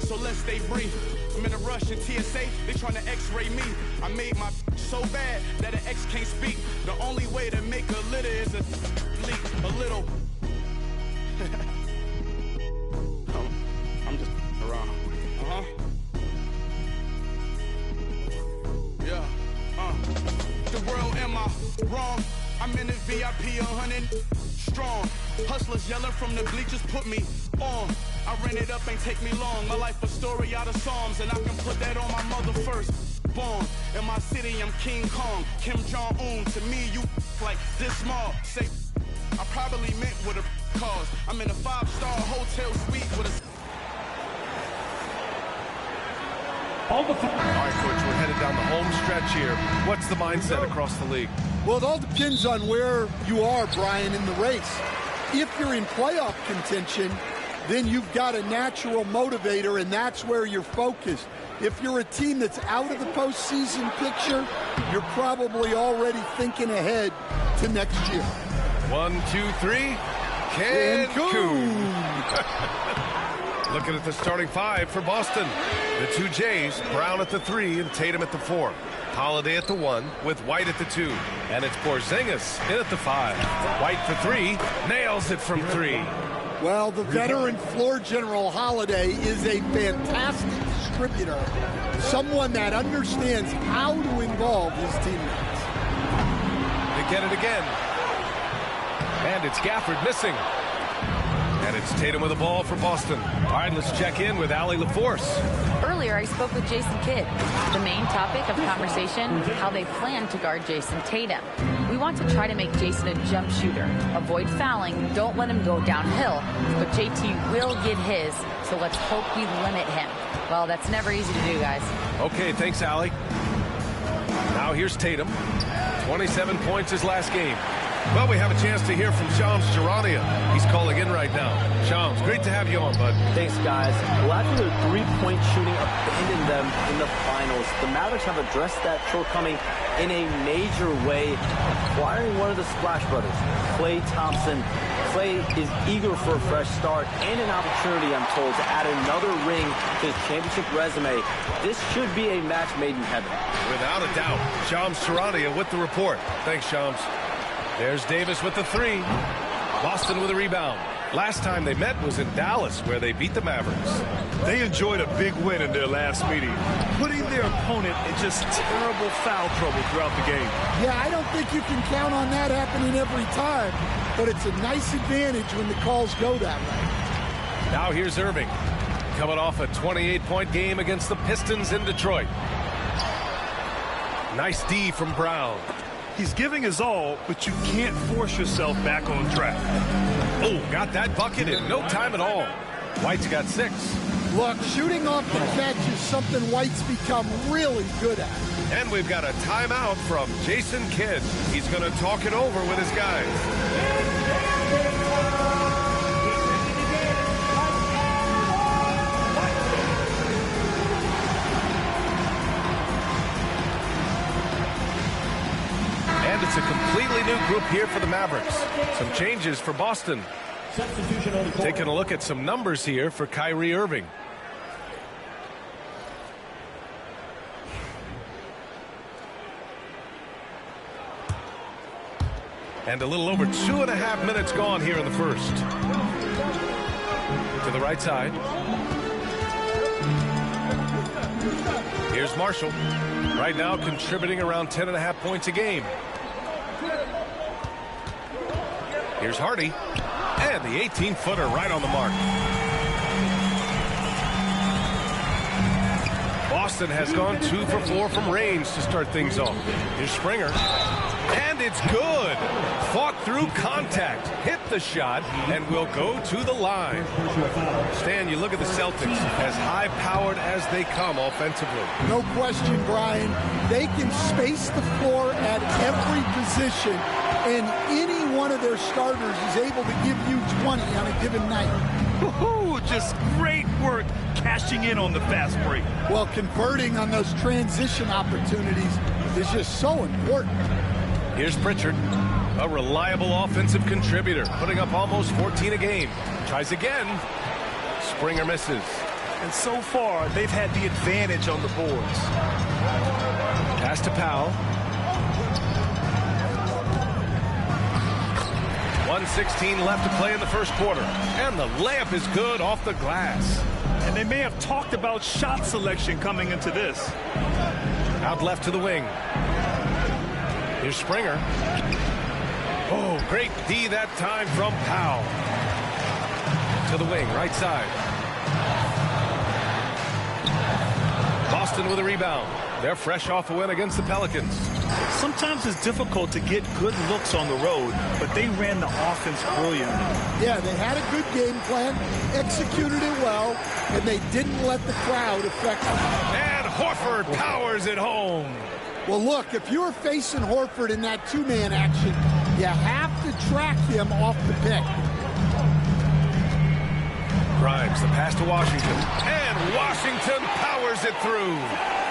Speaker 10: So let's stay brief. I'm in a rush in TSA. They trying to X-ray me. I made my so bad that an X can't speak. The only way to make a litter is a leak. A little. I'm just around. Yeah. The world, am I wrong? I'm in the VIP 100 strong. Hustlers yelling from the bleachers put me on. I ran it up, ain't take me long. My life a story out of Psalms, and I can put that on my mother first. Born in my city, I'm King Kong, Kim Jong-un. To me, you like this small. Say, I probably meant with a cause. I'm in a 5-star hotel suite with a.
Speaker 11: All right, Coach, we're headed down the home stretch here. What's the mindset across the league?
Speaker 12: Well, it all depends on where you are, Brian, in the race. If you're in playoff contention, then you've got a natural motivator, and that's where you're focused. If you're a team that's out of the postseason picture, you're probably already thinking ahead to next year.
Speaker 11: 1, 2, 3. Cancun. Looking at the starting five for Boston. The two Jays, Brown at the 3 and Tatum at the 4. Holiday at the 1 with White at the 2. And it's Porzingis in at the 5. White for 3, nails it from 3.
Speaker 12: Well, the veteran floor general Holiday is a fantastic distributor. Someone that understands how to involve his teammates.
Speaker 11: They get it again. And it's Gafford missing. And it's Tatum with the ball for Boston. All right, let's check in with Allie LaForce.
Speaker 13: Earlier, I spoke with Jason Kidd. The main topic of conversation, how they plan to guard Jason Tatum. We want to try to make Jason a jump shooter. Avoid fouling, don't let him go downhill. But JT will get his, so let's hope we limit him. Well, that's never easy to do, guys.
Speaker 11: Okay, thanks, Allie. Now here's Tatum. 27 points his last game. Well, we have a chance to hear from Shams Charania. He's calling in right now. Shams, great to have you on, bud.
Speaker 14: Thanks, guys. Lacking their three-point shooting abandoned them in the finals. The Mavericks have addressed that shortcoming in a major way, acquiring one of the Splash Brothers, Klay Thompson. Klay is eager for a fresh start and an opportunity, I'm told, to add another ring to his championship resume. This should be a match made in heaven.
Speaker 11: Without a doubt. Shams Charania with the report. Thanks, Shams. There's Davis with the 3. Boston with a rebound. Last time they met was in Dallas, where they beat the Mavericks.
Speaker 15: They enjoyed a big win in their last meeting, putting their opponent in just terrible foul trouble throughout the game.
Speaker 12: Yeah, I don't think you can count on that happening every time, but it's a nice advantage when the calls go that way.
Speaker 11: Now here's Irving, coming off a 28-point game against the Pistons in Detroit. Nice D from Brown.
Speaker 15: He's giving his all, but you can't force yourself back on track.
Speaker 11: Oh, got that bucket in no time at all. White's got 6.
Speaker 12: Look, shooting off the catch is something White's become really good at.
Speaker 11: And we've got a timeout from Jason Kidd. He's going to talk it over with his guys. And it's a completely new group here for the Mavericks. Some changes for Boston. Taking a look at some numbers here for Kyrie Irving. And a little over 2.5 minutes gone here in the first. To the right side. Here's Marshall. Right now contributing around 10.5 points a game. Here's Hardy. And the 18-footer right on the mark. Boston has gone 2 for 4 from range to start things off. Here's Springer. And it's good. Fought through contact. Hit the shot and will go to the line. Stan, you look at the Celtics, as high-powered as they come offensively.
Speaker 12: No question, Brian. They can space the floor at every position, and any one of their starters is able to give you 20 on a given night.
Speaker 15: Woo-hoo, just great work cashing in on the fast break.
Speaker 12: Well, converting on those transition opportunities is just so important.
Speaker 11: Here's Pritchard, a reliable offensive contributor, putting up almost 14 a game. Tries again. Springer misses.
Speaker 15: And so far, they've had the advantage on the boards.
Speaker 11: Pass to Powell. 1:16 left to play in the first quarter. And the layup is good off the glass.
Speaker 15: And they may have talked about shot selection coming into this.
Speaker 11: Out left to the wing. Here's Springer. Oh, great D that time from Powell. To the wing, right side. Boston with a rebound. They're fresh off a win against the Pelicans.
Speaker 15: Sometimes it's difficult to get good looks on the road, but they ran the offense brilliantly.
Speaker 12: Yeah, they had a good game plan, executed it well, and they didn't let the crowd affect them.
Speaker 11: And Horford powers it home.
Speaker 12: Well, look, if you're facing Horford in that two-man action, you have to track him off the pick.
Speaker 11: Grimes, the pass to Washington. And Washington powers it through.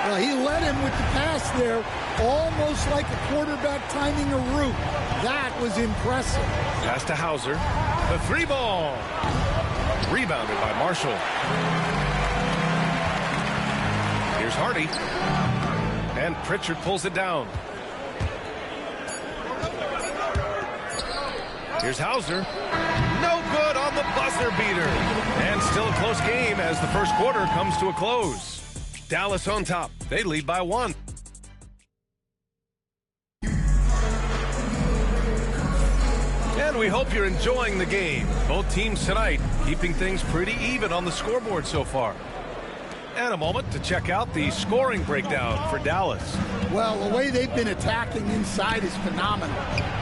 Speaker 12: Well, he led him with the pass there, almost like a quarterback timing a route. That was impressive.
Speaker 11: Pass to Hauser. The three ball. Rebounded by Marshall. Here's Hardy. And Pritchard pulls it down. Here's Hauser. No good on the buzzer beater. And still a close game as the first quarter comes to a close. Dallas on top. They lead by 1. And we hope you're enjoying the game. Both teams tonight keeping things pretty even on the scoreboard so far. And a moment to check out the scoring breakdown for Dallas.
Speaker 12: Well, the way they've been attacking inside is phenomenal.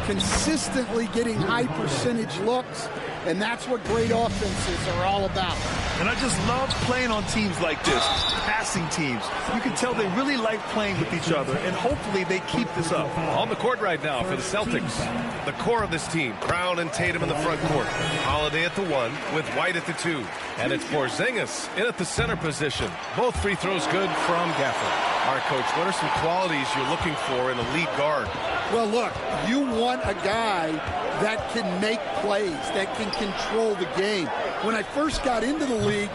Speaker 12: Consistently getting high percentage looks, and that's what great offenses are all about.
Speaker 15: And I just love playing on teams like this, passing teams. You can tell they really like playing with each other, and hopefully they keep this up.
Speaker 11: On the court right now for the Celtics, the core of this team, Brown and Tatum in the front court, Holiday at the 1 with White at the 2. And it's Porzingis in at the center position. Both free throws good from Gafford. All right, Coach, what are some qualities you're looking for in a lead guard?
Speaker 12: Well, look, you want a guy that can make plays, that can control the game. When I first got into the league,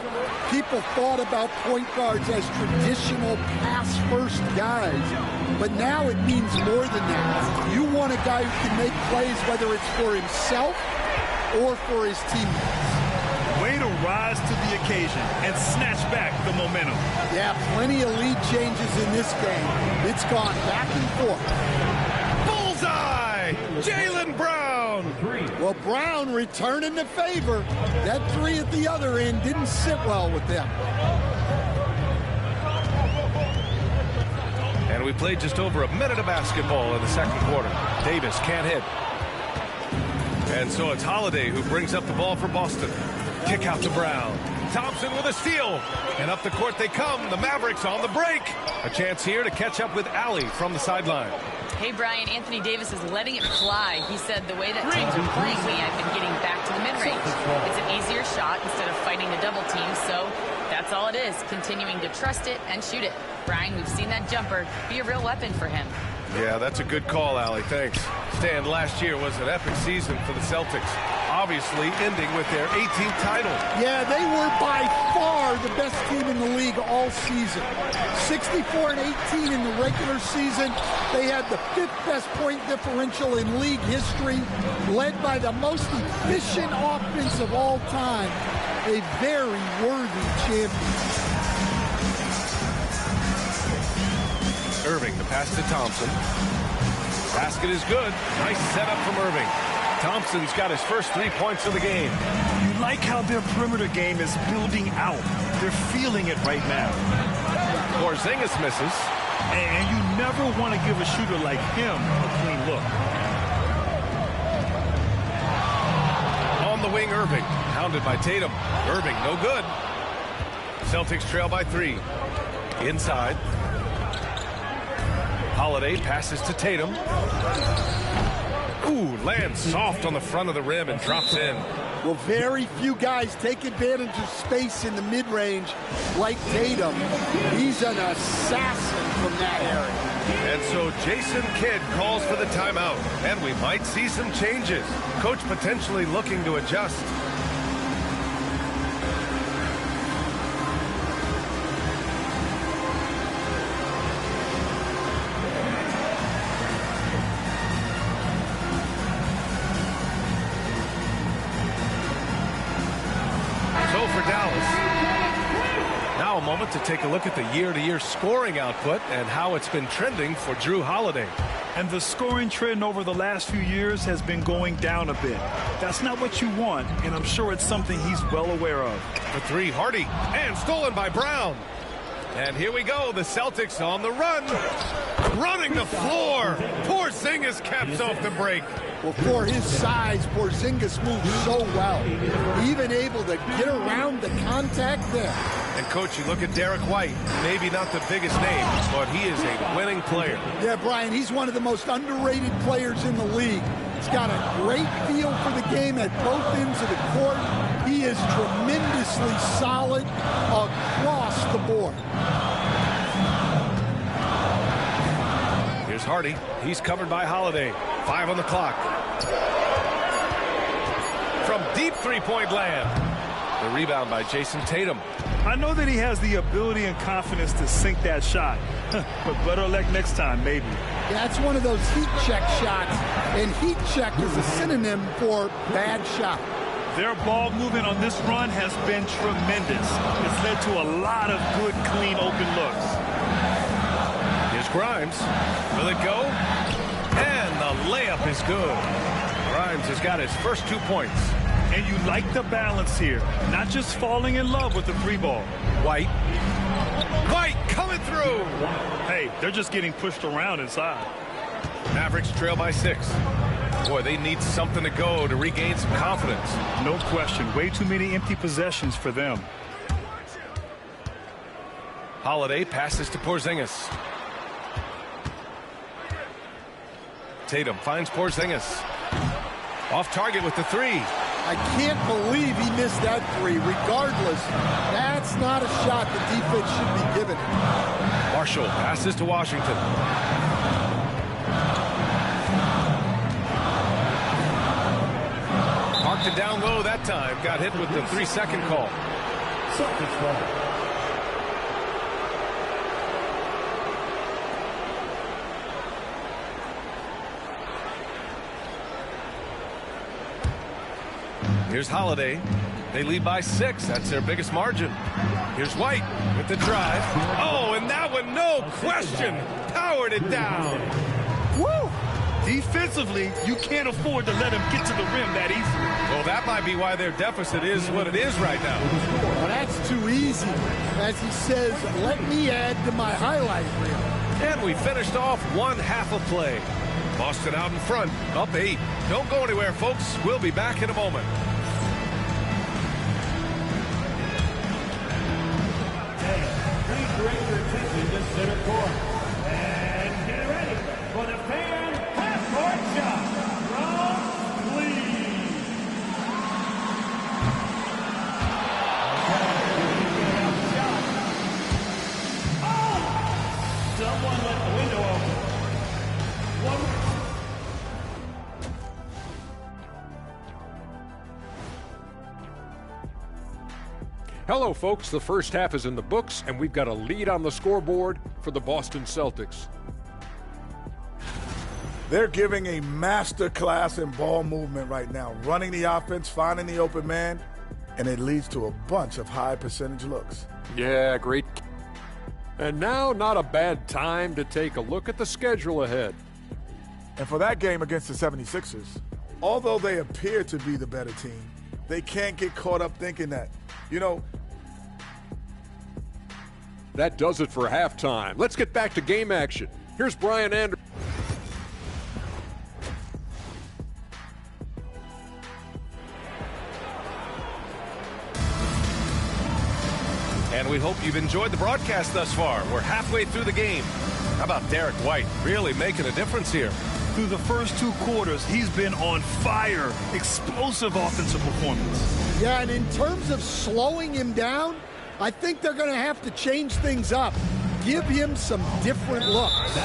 Speaker 12: people thought about point guards as traditional pass-first guys. But now it means more than that. You want a guy who can make plays, whether it's for himself or for his teammates.
Speaker 15: Way to rise to the occasion and snatch back the momentum.
Speaker 12: Yeah, plenty of lead changes in this game. It's gone back and forth.
Speaker 11: Bullseye! Jaylen Brown!
Speaker 12: Well, Brown returning the favor. That three at the other end didn't sit well with them.
Speaker 11: And we played just over a minute of basketball in the second quarter. Davis can't hit. And so it's Holiday who brings up the ball for Boston. Kick out to Brown. Thompson with a steal. And up the court they come. The Mavericks on the break. A chance here to catch up with Allie from the sideline.
Speaker 13: Hey, Brian, Anthony Davis is letting it fly. He said the way that teams are playing me, I've been getting back to the mid-range. It's an easier shot instead of fighting the double team, so that's all it is, continuing to trust it and shoot it. Brian, we've seen that jumper be a real weapon for him.
Speaker 11: Yeah, that's a good call, Allie. Thanks. Stan, last year was an epic season for the Celtics, obviously ending with their 18th title.
Speaker 12: Yeah, they were by far the best team in the league all season. 64-18 in the regular season. They had the 5th best point differential in league history, led by the most efficient offense of all time. A very worthy champion.
Speaker 11: Irving, the pass to Thompson. Basket is good. Nice setup from Irving. Thompson's got his first 3 points of the game.
Speaker 15: You like how their perimeter game is building out. They're feeling it right now.
Speaker 11: Porzingis misses.
Speaker 15: And you never want to give a shooter like him a clean look.
Speaker 11: On the wing, Irving. Hounded by Tatum. Irving, no good. Celtics trail by 3. Inside. Holiday passes to Tatum. Ooh, lands soft on the front of the rim and drops in.
Speaker 12: Well, very few guys take advantage of space in the mid-range like Tatum. He's an assassin from that area.
Speaker 11: And so Jason Kidd calls for the timeout, and we might see some changes. Coach potentially looking to adjust. Now a moment to take a look at the year-to-year scoring output and how it's been trending for Drew Holiday.
Speaker 15: And the scoring trend over the last few years has been going down a bit. That's not what you want, and I'm sure it's something he's well aware of.
Speaker 11: The three, Hardy, and stolen by Brown. And here we go, the Celtics on the run. Running the floor. Porzingis caps off the break.
Speaker 12: Well, for his size, Porzingis moves so well. Even able to get around the contact there.
Speaker 11: And, Coach, you look at Derek White. Maybe not the biggest name, but he is a winning player.
Speaker 12: Yeah, Brian, he's one of the most underrated players in the league. He's got a great feel for the game at both ends of the court. He is tremendously solid across the board.
Speaker 11: Here's Hardy. He's covered by Holiday. 5 on the clock. From deep three-point land. The rebound by Jason Tatum.
Speaker 15: I know that he has the ability and confidence to sink that shot. But better luck next time, maybe.
Speaker 12: That's one of those heat check shots. And heat check is a synonym for bad shot.
Speaker 15: Their ball movement on this run has been tremendous. It's led to a lot of good, clean, open looks.
Speaker 11: Here's Grimes. Will it go? And the layup is good. Grimes has got his first 2 points.
Speaker 15: And you like the balance here. Not just falling in love with the free ball.
Speaker 11: White. White coming through.
Speaker 15: Hey, they're just getting pushed around inside.
Speaker 11: Mavericks trail by 6. Boy, they need something to go to regain some confidence.
Speaker 15: No question. Way too many empty possessions for them.
Speaker 11: Holiday passes to Porzingis. Tatum finds Porzingis. Off target with the 3.
Speaker 12: I can't believe he missed that 3. Regardless, that's not a shot the defense should be giving.
Speaker 11: Marshall passes to Washington. Marked it down low that time. Got hit with the 3-second call. Here's Holiday. They lead by 6. That's their biggest margin. Here's White with the drive. Oh, and that one, no question, powered it down.
Speaker 15: Woo! Defensively, you can't afford to let him get to the rim that easily.
Speaker 11: Well, that might be why their deficit is what it is right now.
Speaker 12: Well, that's too easy. As he says, let me add to my highlight reel.
Speaker 11: And we finished off one half of play. Boston out in front, up 8. Don't go anywhere, folks. We'll be back in a moment.
Speaker 9: Direct your attention to center court. And get ready for the fan half-court shot from Lee. Oh! Someone let the window open.
Speaker 6: Hello, folks. The first half is in the books, and we've got a lead on the scoreboard for the Boston Celtics.
Speaker 8: They're giving a master class in ball movement right now, running the offense, finding the open man, and it leads to a bunch of high percentage looks.
Speaker 6: Yeah, great. And now, not a bad time to take a look at the schedule ahead.
Speaker 8: And for that game against the 76ers, although they appear to be the better team, they can't get caught up thinking that. You know,
Speaker 6: that does it for halftime. Let's get back to game action. Here's Brian Anderson.
Speaker 11: And we hope you've enjoyed the broadcast thus far. We're halfway through the game. How about Derek White really making a difference here?
Speaker 15: through the first 2 quarters, he's been on fire. Explosive offensive performance.
Speaker 12: Yeah, and in terms of slowing him down, I think they're going to have to change things up. Give him some different looks.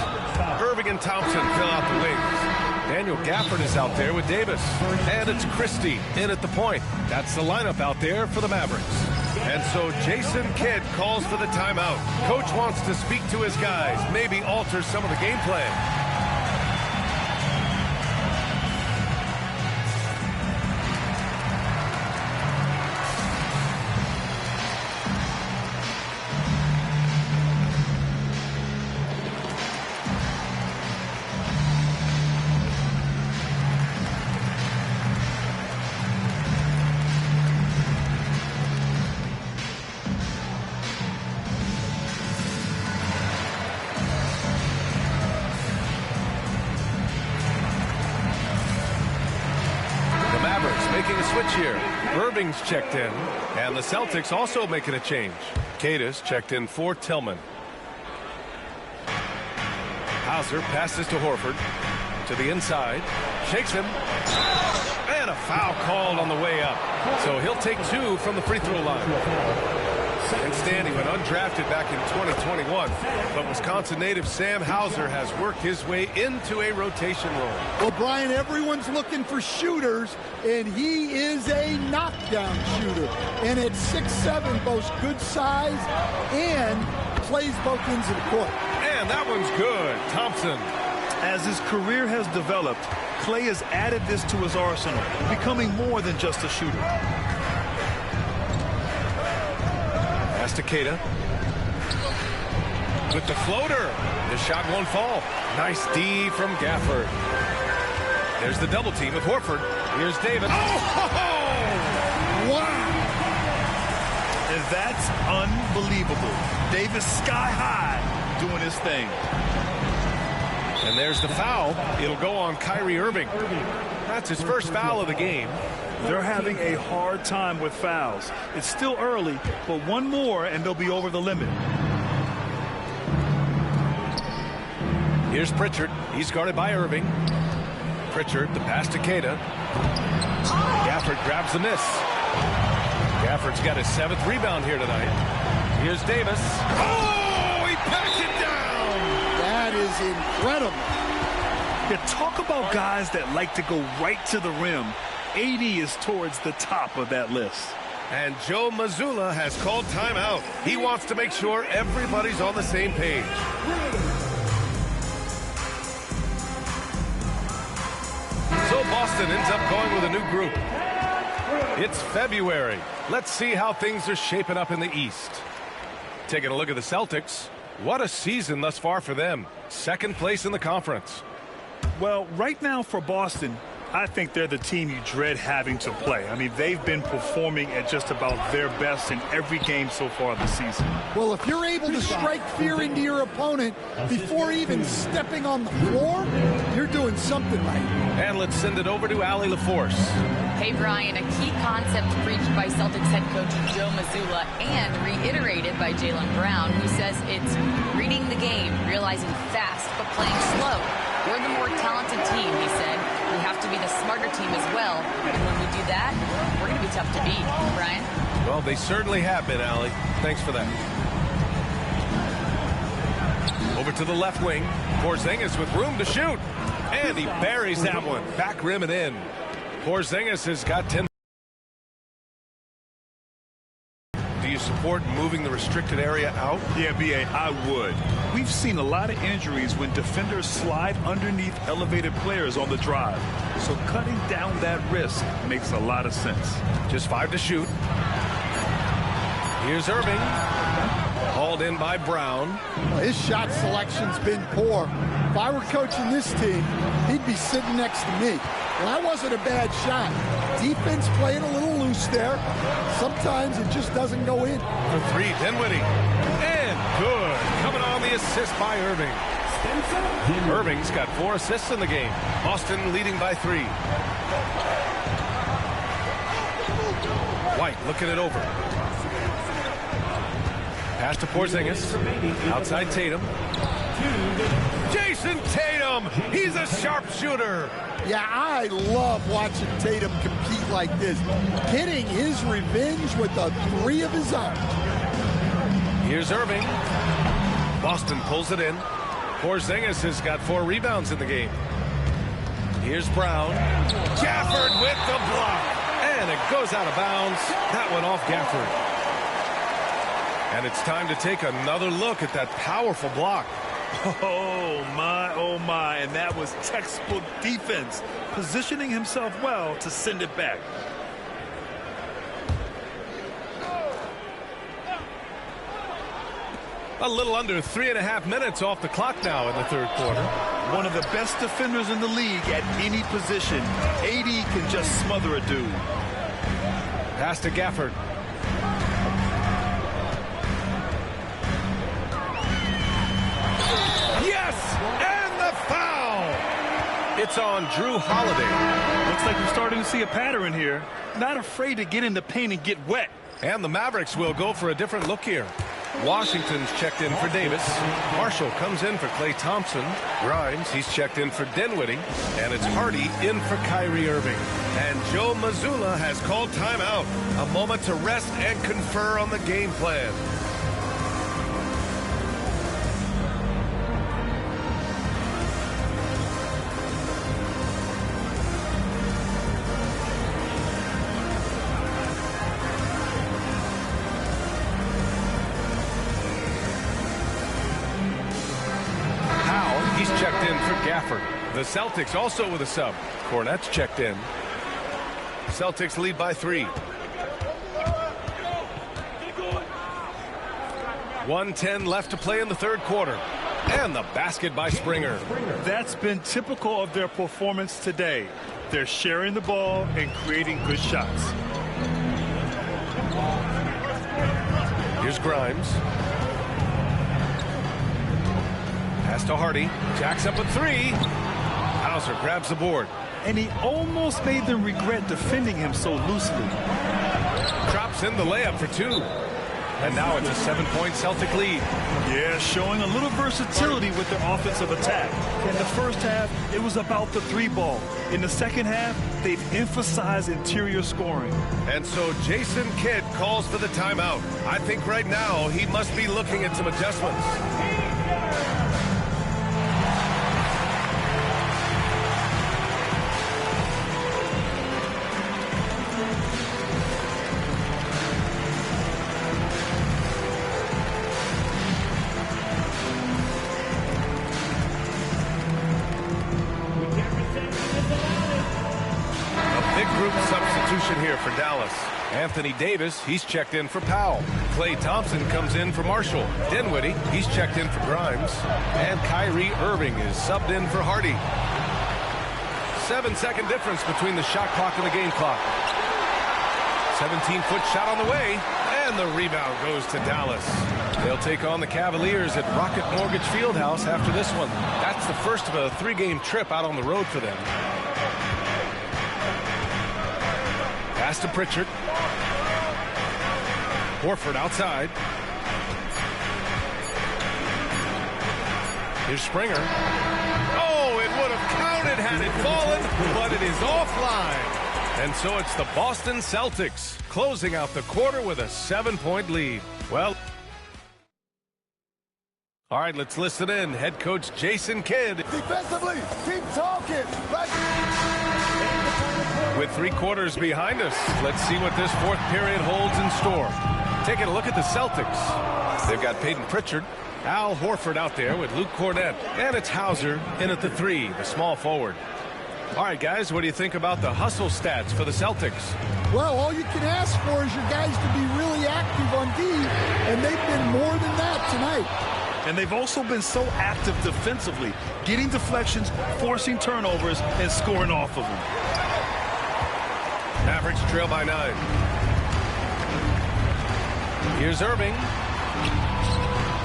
Speaker 11: Irving and Thompson fill out the wings. Daniel Gafford is out there with Davis. And it's Christie in at the point. That's the lineup out there for the Mavericks. And so Jason Kidd calls for the timeout. Coach wants to speak to his guys, maybe alter some of the game plan. Making a switch here. Irving's checked in, and the Celtics also making a change. Cadis checked in for Tillman. Hauser passes to Horford. To the inside. Shakes him. And a foul called on the way up. So he'll take 2 from the free throw line. And Stanley went undrafted back in 2021. But Wisconsin native Sam Hauser has worked his way into a rotation role.
Speaker 12: Well, Brian, everyone's looking for shooters, and he is a knockdown shooter. And at 6'7", boasts good size and plays both ends of the court.
Speaker 11: And that one's good. Thompson.
Speaker 15: As his career has developed, Clay has added this to his arsenal, becoming more than just a shooter.
Speaker 11: Takeda with the floater. The shot won't fall. Nice D from Gafford. There's the double team with Horford. Here's Davis.
Speaker 15: Wow! And that's unbelievable. Davis sky high doing his thing.
Speaker 11: And there's the foul. It'll go on Kyrie Irving. That's his first foul of the game.
Speaker 15: They're having a hard time with fouls. It's still early, but one more and they'll be over the limit.
Speaker 11: Here's Pritchard. He's guarded by Irving. Pritchard, the pass to Takeda. Gafford grabs the miss. Gafford's got his 7th rebound here tonight. Here's Davis. Oh, he packs it down.
Speaker 12: That is incredible.
Speaker 15: Yeah, talk about guys that like to go right to the rim. 80 is towards the top of that list.
Speaker 11: And Joe Mazzulla has called timeout. He wants to make sure everybody's on the same page. So Boston ends up going with a new group. It's February. Let's see how things are shaping up in the East. Taking a look at the Celtics. What a season thus far for them. 2nd place in the conference.
Speaker 15: Well, right now for Boston, I think they're the team you dread having to play. I mean, they've been performing at just about their best in every game so far this season.
Speaker 12: Well, if you're able to strike fear into your opponent before even stepping on the floor, you're doing something right.
Speaker 11: And let's send it over to Allie LaForce.
Speaker 13: Hey, Brian, a key concept preached by Celtics head coach Joe Mazzulla and reiterated by Jaylen Brown, who says it's reading the game, realizing fast, but playing slow. We're the more talented team, he said. We have to be the smarter team as well. And when we do that, we're going to be tough to beat. Brian?
Speaker 11: Well, they certainly have been, Allie. Thanks for that. Over to the left wing. Porzingis with room to shoot. And he buries that one. Back rim and in. Porzingis has got 10. Do you support moving the restricted area out?
Speaker 15: Yeah, B.A., I would. We've seen a lot of injuries when defenders slide underneath elevated players on the drive. So cutting down that risk makes a lot of sense.
Speaker 11: Just 5 to shoot. Here's Irving. Hauled in by Brown.
Speaker 12: Well, his shot selection's been poor. If I were coaching this team, he'd be sitting next to me. Well, that wasn't a bad shot. Defense playing a little loose there. Sometimes it just doesn't go in.
Speaker 11: For 3, Dinwiddie. And good. Coming on the assist by Irving. Irving's got 4 assists in the game. Boston leading by 3. White looking it over. Pass to Porzingis. Outside Tatum. Jason Tatum, he's a sharpshooter.
Speaker 12: Yeah, I love watching Tatum compete like this, getting his revenge with a three of his own.
Speaker 11: Here's Irving. Boston pulls it in. Porzingis has got 4 rebounds in the game. Here's Brown. Gafford with the block. And it goes out of bounds. That went off Gafford. And it's time to take another look at that powerful block.
Speaker 15: Oh, my, and that was textbook defense, positioning himself well to send it back.
Speaker 11: A little under 3.5 minutes off the clock now in the third quarter.
Speaker 15: One of the best defenders in the league at any position. AD can just smother a dude.
Speaker 11: Pass to Gafford. Yes! And the foul! It's on Drew Holiday.
Speaker 15: Looks like we're starting to see a pattern here. Not afraid to get in the paint and get wet.
Speaker 11: And the Mavericks will go for a different look here. Washington's checked in for Davis. Marshall comes in for Klay Thompson. Grimes, he's checked in for Dinwiddie. And it's Hardy in for Kyrie Irving. And Joe Mazzulla has called timeout. A moment to rest and confer on the game plan. Gafford. The Celtics also with a sub. Cornette's checked in. Celtics lead by 3. 1:10 left to play in the third quarter. And the basket by Springer.
Speaker 15: That's been typical of their performance today. They're sharing the ball and creating good shots.
Speaker 11: Here's Grimes. Pass to Hardy. Jacks up a 3. Hauser grabs the board.
Speaker 15: And he almost made them regret defending him so loosely.
Speaker 11: Drops in the layup for 2. And now it's a 7-point Celtic lead.
Speaker 15: Yeah, showing a little versatility with their offensive attack. In the first half, it was about the 3 ball. In the second half, they've emphasized interior scoring.
Speaker 11: And so Jason Kidd calls for the timeout. I think right now he must be looking at some adjustments. Here for Dallas. Anthony Davis, he's checked in for Powell. Klay Thompson comes in for Marshall. Dinwiddie, he's checked in for Grimes. And Kyrie Irving is subbed in for Hardy. 7-second difference between the shot clock and the game clock. 17-foot shot on the way. And the rebound goes to Dallas. They'll take on the Cavaliers at Rocket Mortgage Fieldhouse after this one. That's the first of a 3-game trip out on the road for them. Pass to Pritchard. Horford outside. Here's Springer. Oh, it would have counted had it fallen, but it is offline. And so it's the Boston Celtics closing out the quarter with a 7-point lead. Well, all right, let's listen in. Head coach Jason Kidd.
Speaker 8: Defensively, keep talking.
Speaker 11: With 3 quarters behind us, let's see what this fourth period holds in store. Taking a look at the Celtics. They've got Peyton Pritchard, Al Horford out there with Luke Cornette, and it's Hauser in at the 3, the small forward. All right, guys, what do you think about the hustle stats for the Celtics?
Speaker 12: Well, all you can ask for is your guys to be really active on D, and they've been more than that tonight.
Speaker 15: And they've also been so active defensively, getting deflections, forcing turnovers, and scoring off of them.
Speaker 11: Mavericks trail by 9. Here's Irving.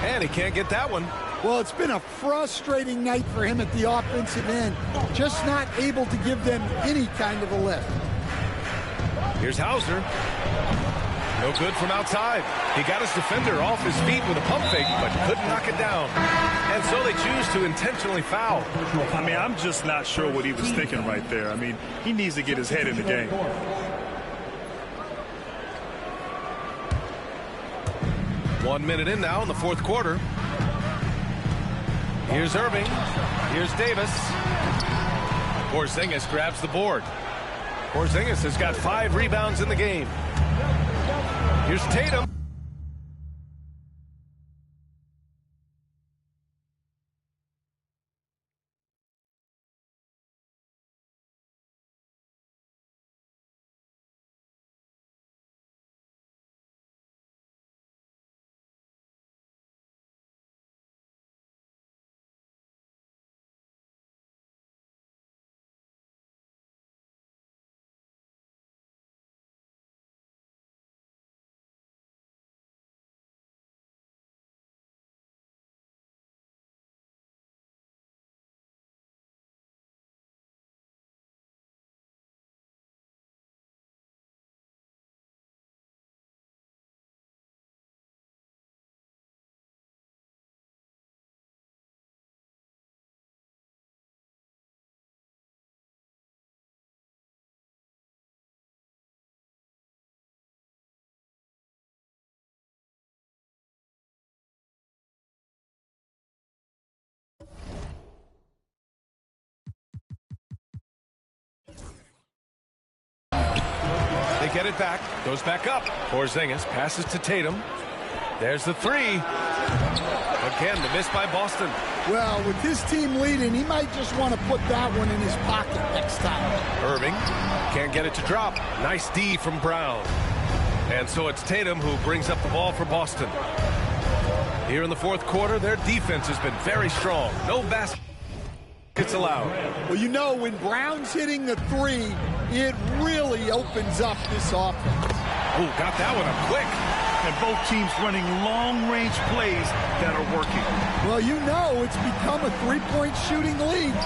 Speaker 11: And he can't get that one.
Speaker 12: Well, it's been a frustrating night for him at the offensive end. Just not able to give them any kind of a lift.
Speaker 11: Here's Hauser. No good from outside. He got his defender off his feet with a pump fake, but couldn't knock it down. And so they choose to intentionally foul.
Speaker 15: I mean, I'm just not sure what he was thinking right there. I mean, he needs to get his head in the game.
Speaker 11: One minute in now in the fourth quarter. Here's Irving. Here's Davis. Porzingis grabs the board. Porzingis has got 5 rebounds in the game. Here's Tatum. They get it back. Goes back up. Porzingis passes to Tatum. There's the 3. Again, the miss by Boston.
Speaker 12: Well, with his team leading, he might just want to put that one in his pocket next time.
Speaker 11: Irving can't get it to drop. Nice D from Brown. And so it's Tatum who brings up the ball for Boston. Here in the fourth quarter, their defense has been very strong. No baskets allowed.
Speaker 12: Well, you know, when Brown's hitting the 3, it really opens up this offense.
Speaker 11: Oh, got that one up quick.
Speaker 15: And both teams running long-range plays that are working.
Speaker 12: Well, you know, it's become a 3-point shooting league.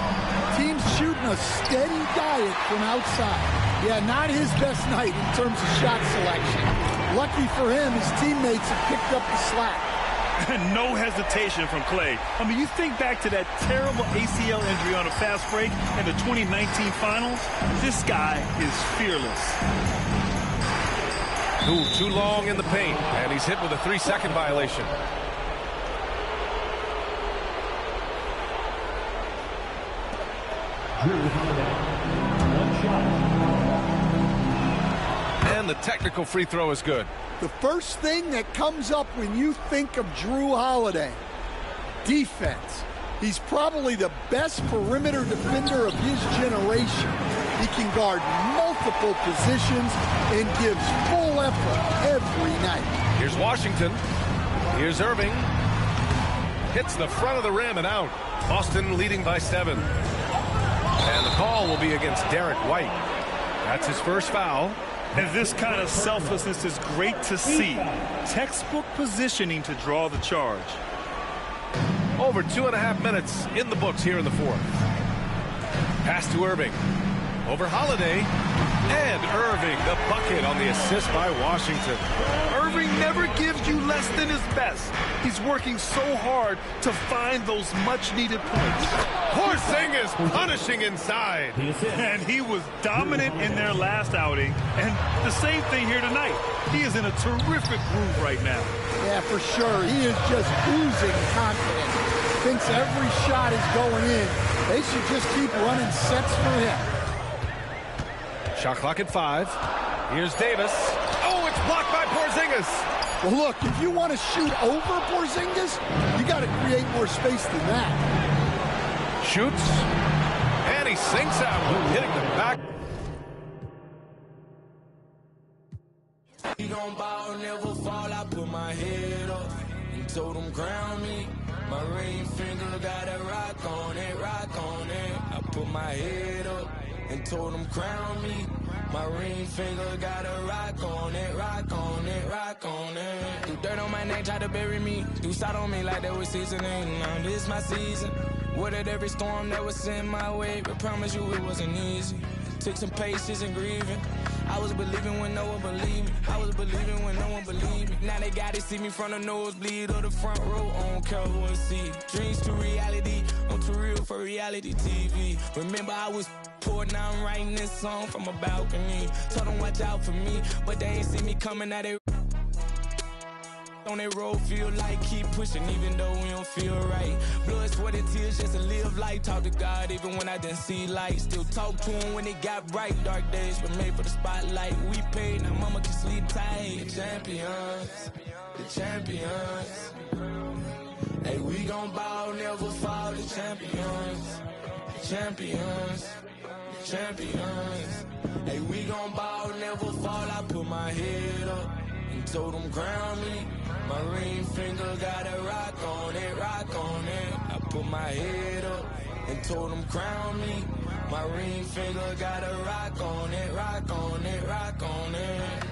Speaker 12: Teams shooting a steady diet from outside. Yeah, not his best night in terms of shot selection. Lucky for him, his teammates have picked up the slack.
Speaker 15: And no hesitation from Clay. I mean, you think back to that terrible ACL injury on a fast break in the 2019 finals. This guy is fearless.
Speaker 11: Ooh, too long in the paint, and he's hit with a 3-second violation. And the technical free throw is good.
Speaker 12: The first thing that comes up when you think of Jrue Holiday, defense. He's probably the best perimeter defender of his generation. He can guard multiple positions and gives full effort every night.
Speaker 11: Here's Washington. Here's Irving. Hits the front of the rim and out. Boston leading by 7. And the call will be against Derek White. That's his first foul.
Speaker 15: And this kind of selflessness is great to see. Textbook positioning to draw the charge.
Speaker 11: Over 2.5 minutes in the books here in the fourth. Pass to Irving. Over Holiday. And Irving, the bucket on the assist by Washington.
Speaker 15: Irving never gives you less than his best. He's working so hard to find those much-needed points.
Speaker 11: Porzingis punishing inside.
Speaker 15: And he was dominant in their last outing. And the same thing here tonight. He is in a terrific groove right now.
Speaker 12: Yeah, for sure. He is just oozing confidence. Thinks every shot is going in. They should just keep running sets for him.
Speaker 11: Shot clock at 5. Here's Davis. Oh, it's blocked by Porzingis.
Speaker 12: Well, look, if you want to shoot over Porzingis, you got to create more space than that.
Speaker 11: Shoots. And he sinks that one, hitting the back.
Speaker 16: He gon' ball, never fall. I put my head up and told him crown me. My ring finger got a rock on it, rock on it. I put my head up and told him crown me. My ring finger got a rock on it, rock on it, rock on it. Threw dirt on my neck, tried to bury me. Threw salt on me like that was seasoning. Now this my season. Weathered every storm that was sent my way, but promise you it wasn't easy. Took some patience and grieving. I was believing when no one believed me. I was believing when no one believed me. Now they gotta see me from the nosebleed or the front row. I don't care who I see. Dreams to reality, I'm too real for reality TV. Remember I was poor, now I'm writing this song from a balcony. Told them watch out for me, but they ain't see me coming at it. On that road, feel like keep pushing, even though we don't feel right. Blood, sweat, and tears just to live life. Talk to God, even when I didn't see light. Still talk to him when it got bright. Dark days were made for the spotlight. We paid, now mama can sleep tight. The champions, the champions. Hey, we gon' ball, never fall. The champions, the champions, the champions. Hey, we gon' ball, never fall. I put my head up and told them crown me. My ring finger got a rock on it, rock on it. I put my head up and told them crown me. My ring finger got a rock on it, rock on it, rock on it.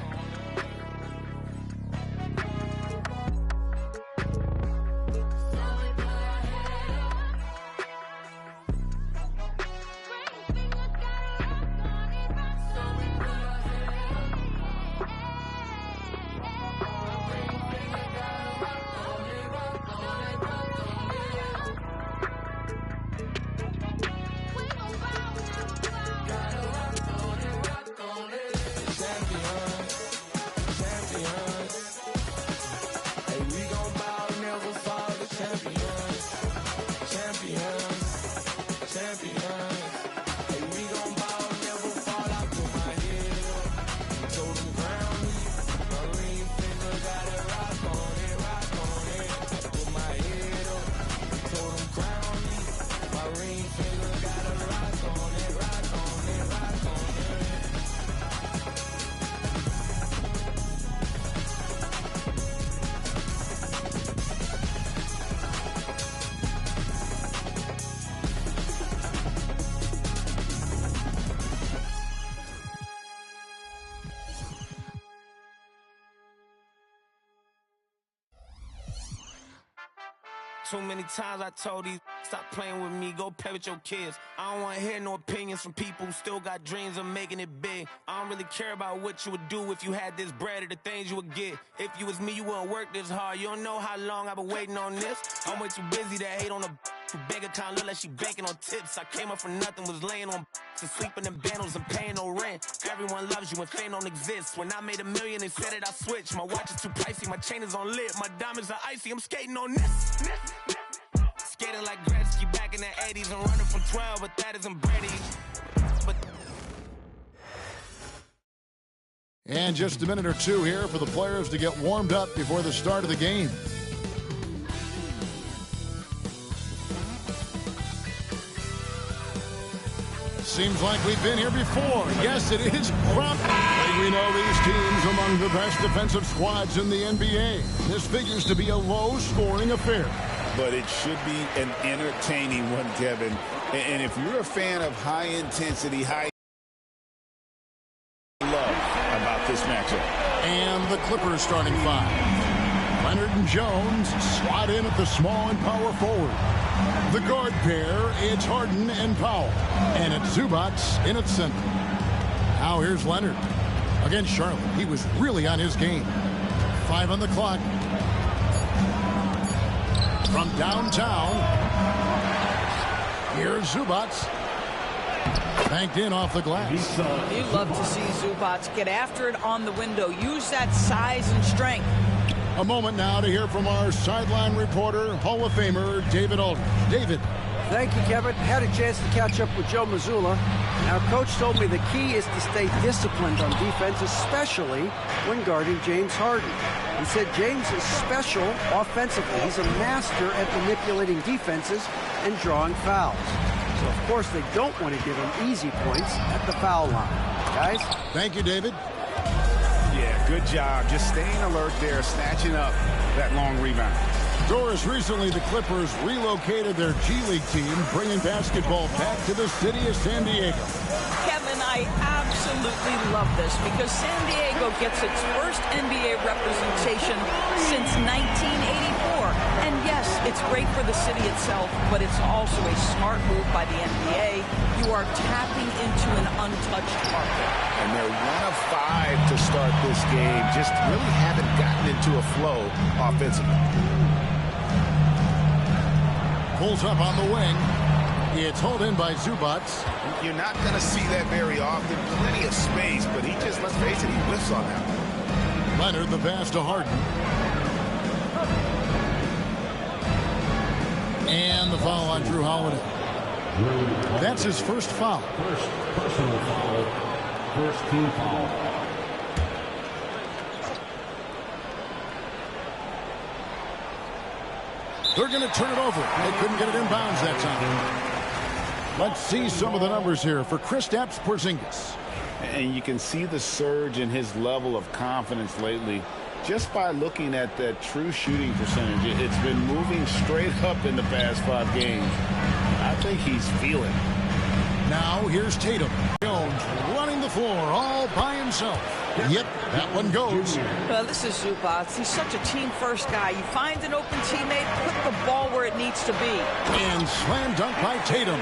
Speaker 16: Too many times I told these stop playing with me, go play with your kids. I don't want to hear no opinions from people who still got dreams of making it big. I don't really care about what you would do if you had this bread or the things you would get. If you was me, you wouldn't work this hard. You don't know how long I've been waiting on this. I'm way too busy to hate on a bank account, look like she banking on tips. I came up from nothing, was laying on and sleeping in bundles and paying no rent. Everyone loves you when fame don't exist. When I made $1 million, they said that I switched. My watch is too pricey, my chain is on lit. My diamonds are icy, I'm skating on this. Skating like Gretzky back in the 80s and running from 12, but that isn't Brady.
Speaker 1: And just a minute or two here for the players to get warmed up before the start of the game. Seems like we've been here before. Yes, it is. Like we know these teams among the best defensive squads in the NBA. This figures to be a low-scoring affair.
Speaker 3: But it should be an entertaining one, Kevin. And if you're a fan of high-intensity, high love about this matchup.
Speaker 1: And the Clippers starting five. Leonard and Jones slot in at the small and power forward. The guard pair, it's Harden and Powell. And it's Zubats in its center. Now here's Leonard. Against Charlotte, he was really on his game. 5 on the clock. From downtown, here's Zubats. Banked in off the glass.
Speaker 17: You'd love to see Zubats get after it on the window. Use that size and strength.
Speaker 1: A moment now to hear from our sideline reporter, Hall of Famer David Aldridge. David.
Speaker 2: Thank you, Kevin. Had a chance to catch up with Joe Mazzulla. Our coach told me the key is to stay disciplined on defense, especially when guarding James Harden. He said James is special offensively. He's a master at manipulating defenses and drawing fouls. So, of course, they don't want to give him easy points at the foul line. Guys?
Speaker 1: Thank you, David.
Speaker 5: Yeah, good job. Just staying alert there, snatching up that long rebound.
Speaker 1: Doris, recently the Clippers relocated their G League team, bringing basketball back to the city of San Diego.
Speaker 17: Kevin, I absolutely love this because San Diego gets its first NBA representation since 1984. And yes, It's great for the city itself, but it's also a smart move by the NBA. You are tapping into an untouched market.
Speaker 3: And they're 1 of 5 to start this game. Just really haven't gotten into a flow offensively.
Speaker 1: Pulls up on the wing. It's hauled in by Zubac.
Speaker 3: You're not going to see that very often. Plenty of space, but he just, let's face it, he whiffs on that one.
Speaker 1: Leonard, the pass to Harden. And the foul on Drew Holiday. That's his first foul.
Speaker 9: First personal foul. First team foul.
Speaker 1: They're going to turn it over. They couldn't get it inbounds that time. Let's see some of the numbers here for Kristaps Porzingis.
Speaker 3: And you can see the surge in his level of confidence lately just by looking at that true shooting percentage. It's been moving straight up in the past 5 games. I think he's feeling it.
Speaker 1: Now here's Tatum. Jones running the floor all by himself. Yep, that one goes.
Speaker 17: Well, this is Zubac. He's such a team-first guy. You find an open teammate, put the ball where it needs to be.
Speaker 1: And slam dunk by Tatum.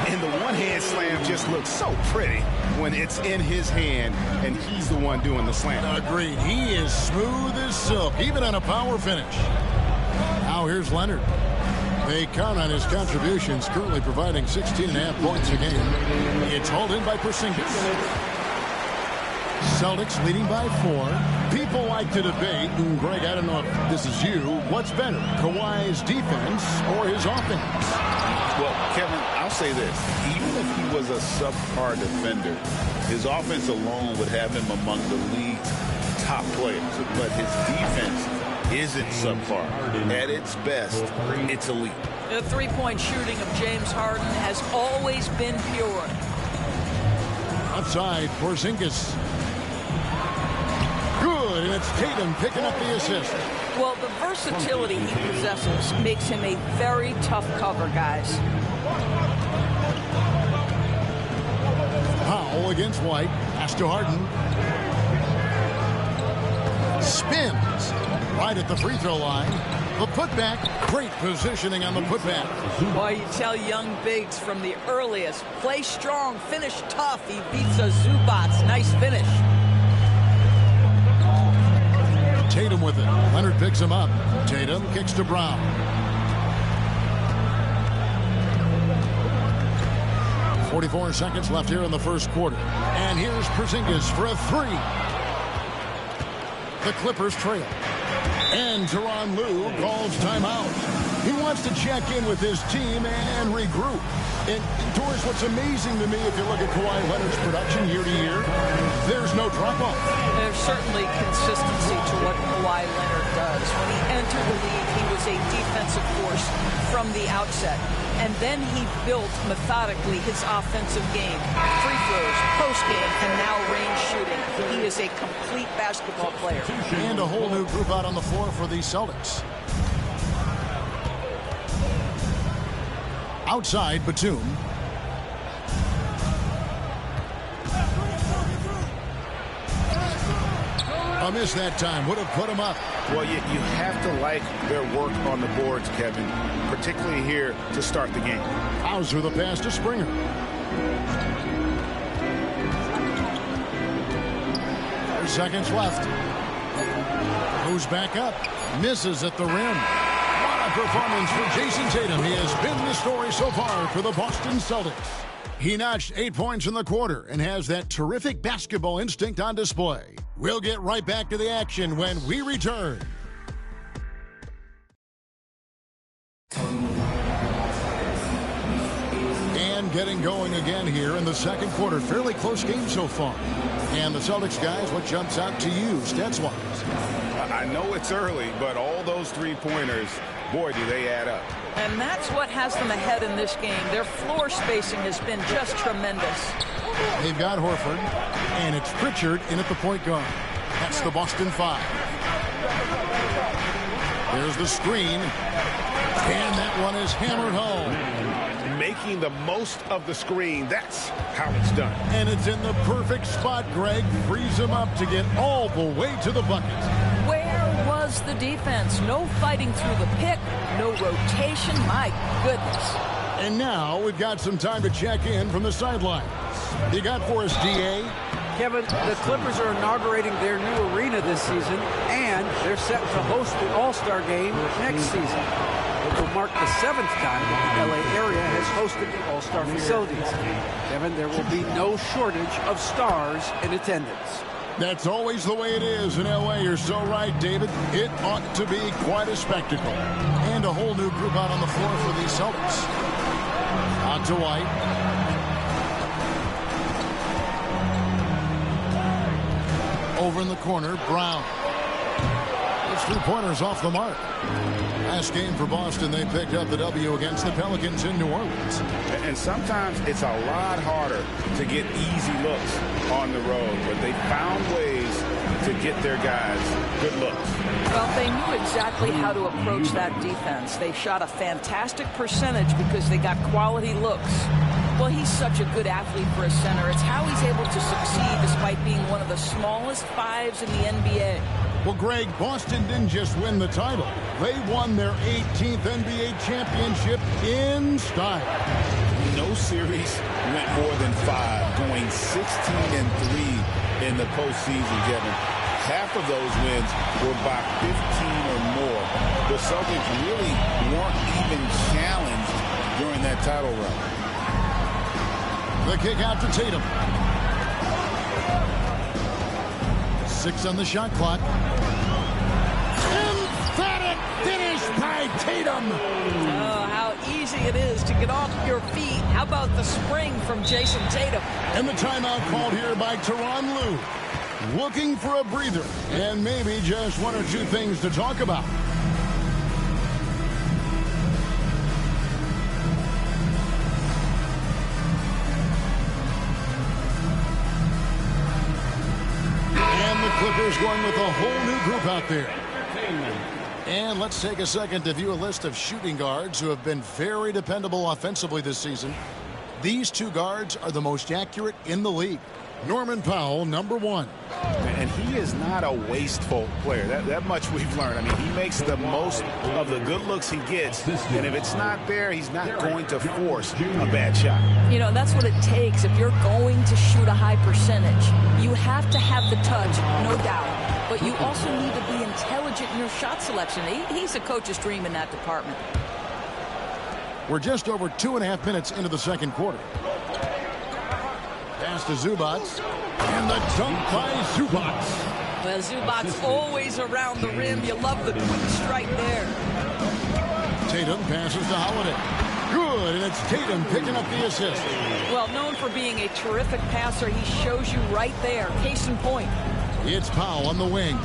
Speaker 3: And the one-hand slam just looks so pretty when it's in his hand and he's the one doing the slam.
Speaker 1: Agreed. He is smooth as silk, even on a power finish. Now here's Leonard. They count on his contributions, currently providing 16.5 points a game. It's hauled in by Porzingis. Celtics leading by 4. People like to debate, and Greg, I don't know if this is you, what's better, Kawhi's defense or his offense?
Speaker 3: Well, Kevin, I'll say this. Even if he was a subpar defender, his offense alone would have him among the league's top players. But his defense isn't subpar. At its best, it's elite.
Speaker 17: The three-point shooting of James Harden has always been pure.
Speaker 1: Outside, Porzingis. Good, and it's Tatum picking up the assist.
Speaker 17: Well, the versatility he possesses makes him a very tough cover, guys.
Speaker 1: Powell against White. Pass to Harden. Spins right at the free throw line. The putback, great positioning on the putback.
Speaker 17: Boy, you tell young bigs from the earliest, play strong, finish tough. He beats a Zubac. Nice finish.
Speaker 1: Tatum with it. Leonard picks him up. Tatum kicks to Brown. .44 seconds left here in the first quarter. And here's Porzingis for a 3. The Clippers trail. And Tyronn Lue calls timeout. He wants to check in with his team and regroup. And Doris, what's amazing to me, if you look at Kawhi Leonard's production year to year, there's no drop-off.
Speaker 17: There's certainly consistency to what Kawhi Leonard does. When he entered the league, he was a defensive force from the outset. And then he built methodically his offensive game. Free throws, post-game, and now range shooting. He is a complete basketball player.
Speaker 1: And a whole new group out on the floor for the Celtics. Outside, Batum. A miss that time. Would have put him up.
Speaker 3: Well, you have to like their work on the boards, Kevin, particularly here to start the game.
Speaker 1: Hauser the pass to Springer. There's seconds left. Goes back up. Misses at the rim. What a performance for Jason Tatum. He has been the story so far for the Boston Celtics. He notched 8 points in the quarter and has that terrific basketball instinct on display. We'll get right back to the action when we return. And getting going again here in the second quarter. Fairly close game so far. And the Celtics guys, what jumps out to you stats-wise?
Speaker 3: I know it's early, but all those three-pointers, boy, do they add up.
Speaker 17: And that's what has them ahead in this game. Their floor spacing has been just tremendous.
Speaker 1: They've got Horford, and it's Pritchard in at the point guard. That's the Boston 5. There's the screen, and that one is hammered home.
Speaker 3: Making the most of the screen, that's how it's done.
Speaker 1: And it's in the perfect spot, Greg. Frees him up to get all the way to the bucket.
Speaker 17: Where was loves the defense. No fighting through the pick, no rotation. My goodness.
Speaker 1: And now we've got some time to check in from the sidelines. You got for us, D.A.?
Speaker 2: Kevin, the Clippers are inaugurating their new arena this season, and they're set to host the All-Star Game next season. It will mark the 7th time the LA area has hosted the All-Star facilities. Kevin, there will be no shortage of stars in attendance.
Speaker 1: That's always the way it is in L.A. You're so right, David. It ought to be quite a spectacle. And a whole new group out on the floor for these Celtics. Out to White. Over in the corner, Brown. His three-pointers off the mark. Last game for Boston, they picked up the W against the Pelicans in New Orleans.
Speaker 3: And sometimes it's a lot harder to get easy looks on the road, but they found ways to get their guys good looks.
Speaker 17: Well, they knew exactly how to approach that defense. They shot a fantastic percentage because they got quality looks. Well, he's such a good athlete for a center. It's how he's able to succeed despite being one of the smallest fives in the NBA.
Speaker 1: Well, Greg, Boston didn't just win the title. They won their 18th NBA championship in style.
Speaker 3: No series went more than 5, going 16-3 in the postseason, Kevin. Half of those wins were by 15 or more. The Celtics really weren't even challenged during that title run.
Speaker 1: The kick out to Tatum. 6 on the shot clock. Emphatic finish by Tatum.
Speaker 17: Oh, how easy it is to get off your feet. How about the spring from Jason Tatum?
Speaker 1: And the timeout called here by Tyronn Lue. Looking for a breather and maybe just one or two things to talk about. Clippers going with a whole new group out there. And let's take a second to view a list of shooting guards who have been very dependable offensively this season. These two guards are the most accurate in the league. Norman Powell, number 1.
Speaker 3: And he is not a wasteful player. That much we've learned. I mean, he makes the most of the good looks he gets. And if it's not there, he's not going to force a bad shot.
Speaker 17: You know, that's what it takes. If you're going to shoot a high percentage, you have to have the touch, no doubt. But you also need to be intelligent in your shot selection. He's a coach's dream in that department.
Speaker 1: We're just over 2.5 minutes into the second quarter. Pass to Zubac. And the dunk by Zubac.
Speaker 17: Well, Zubac's always around the rim. You love the quick strike there.
Speaker 1: Tatum passes to Holiday. Good, and it's Tatum picking up the assist.
Speaker 17: Well, known for being a terrific passer, he shows you right there. Case in point.
Speaker 1: It's Powell on the wing.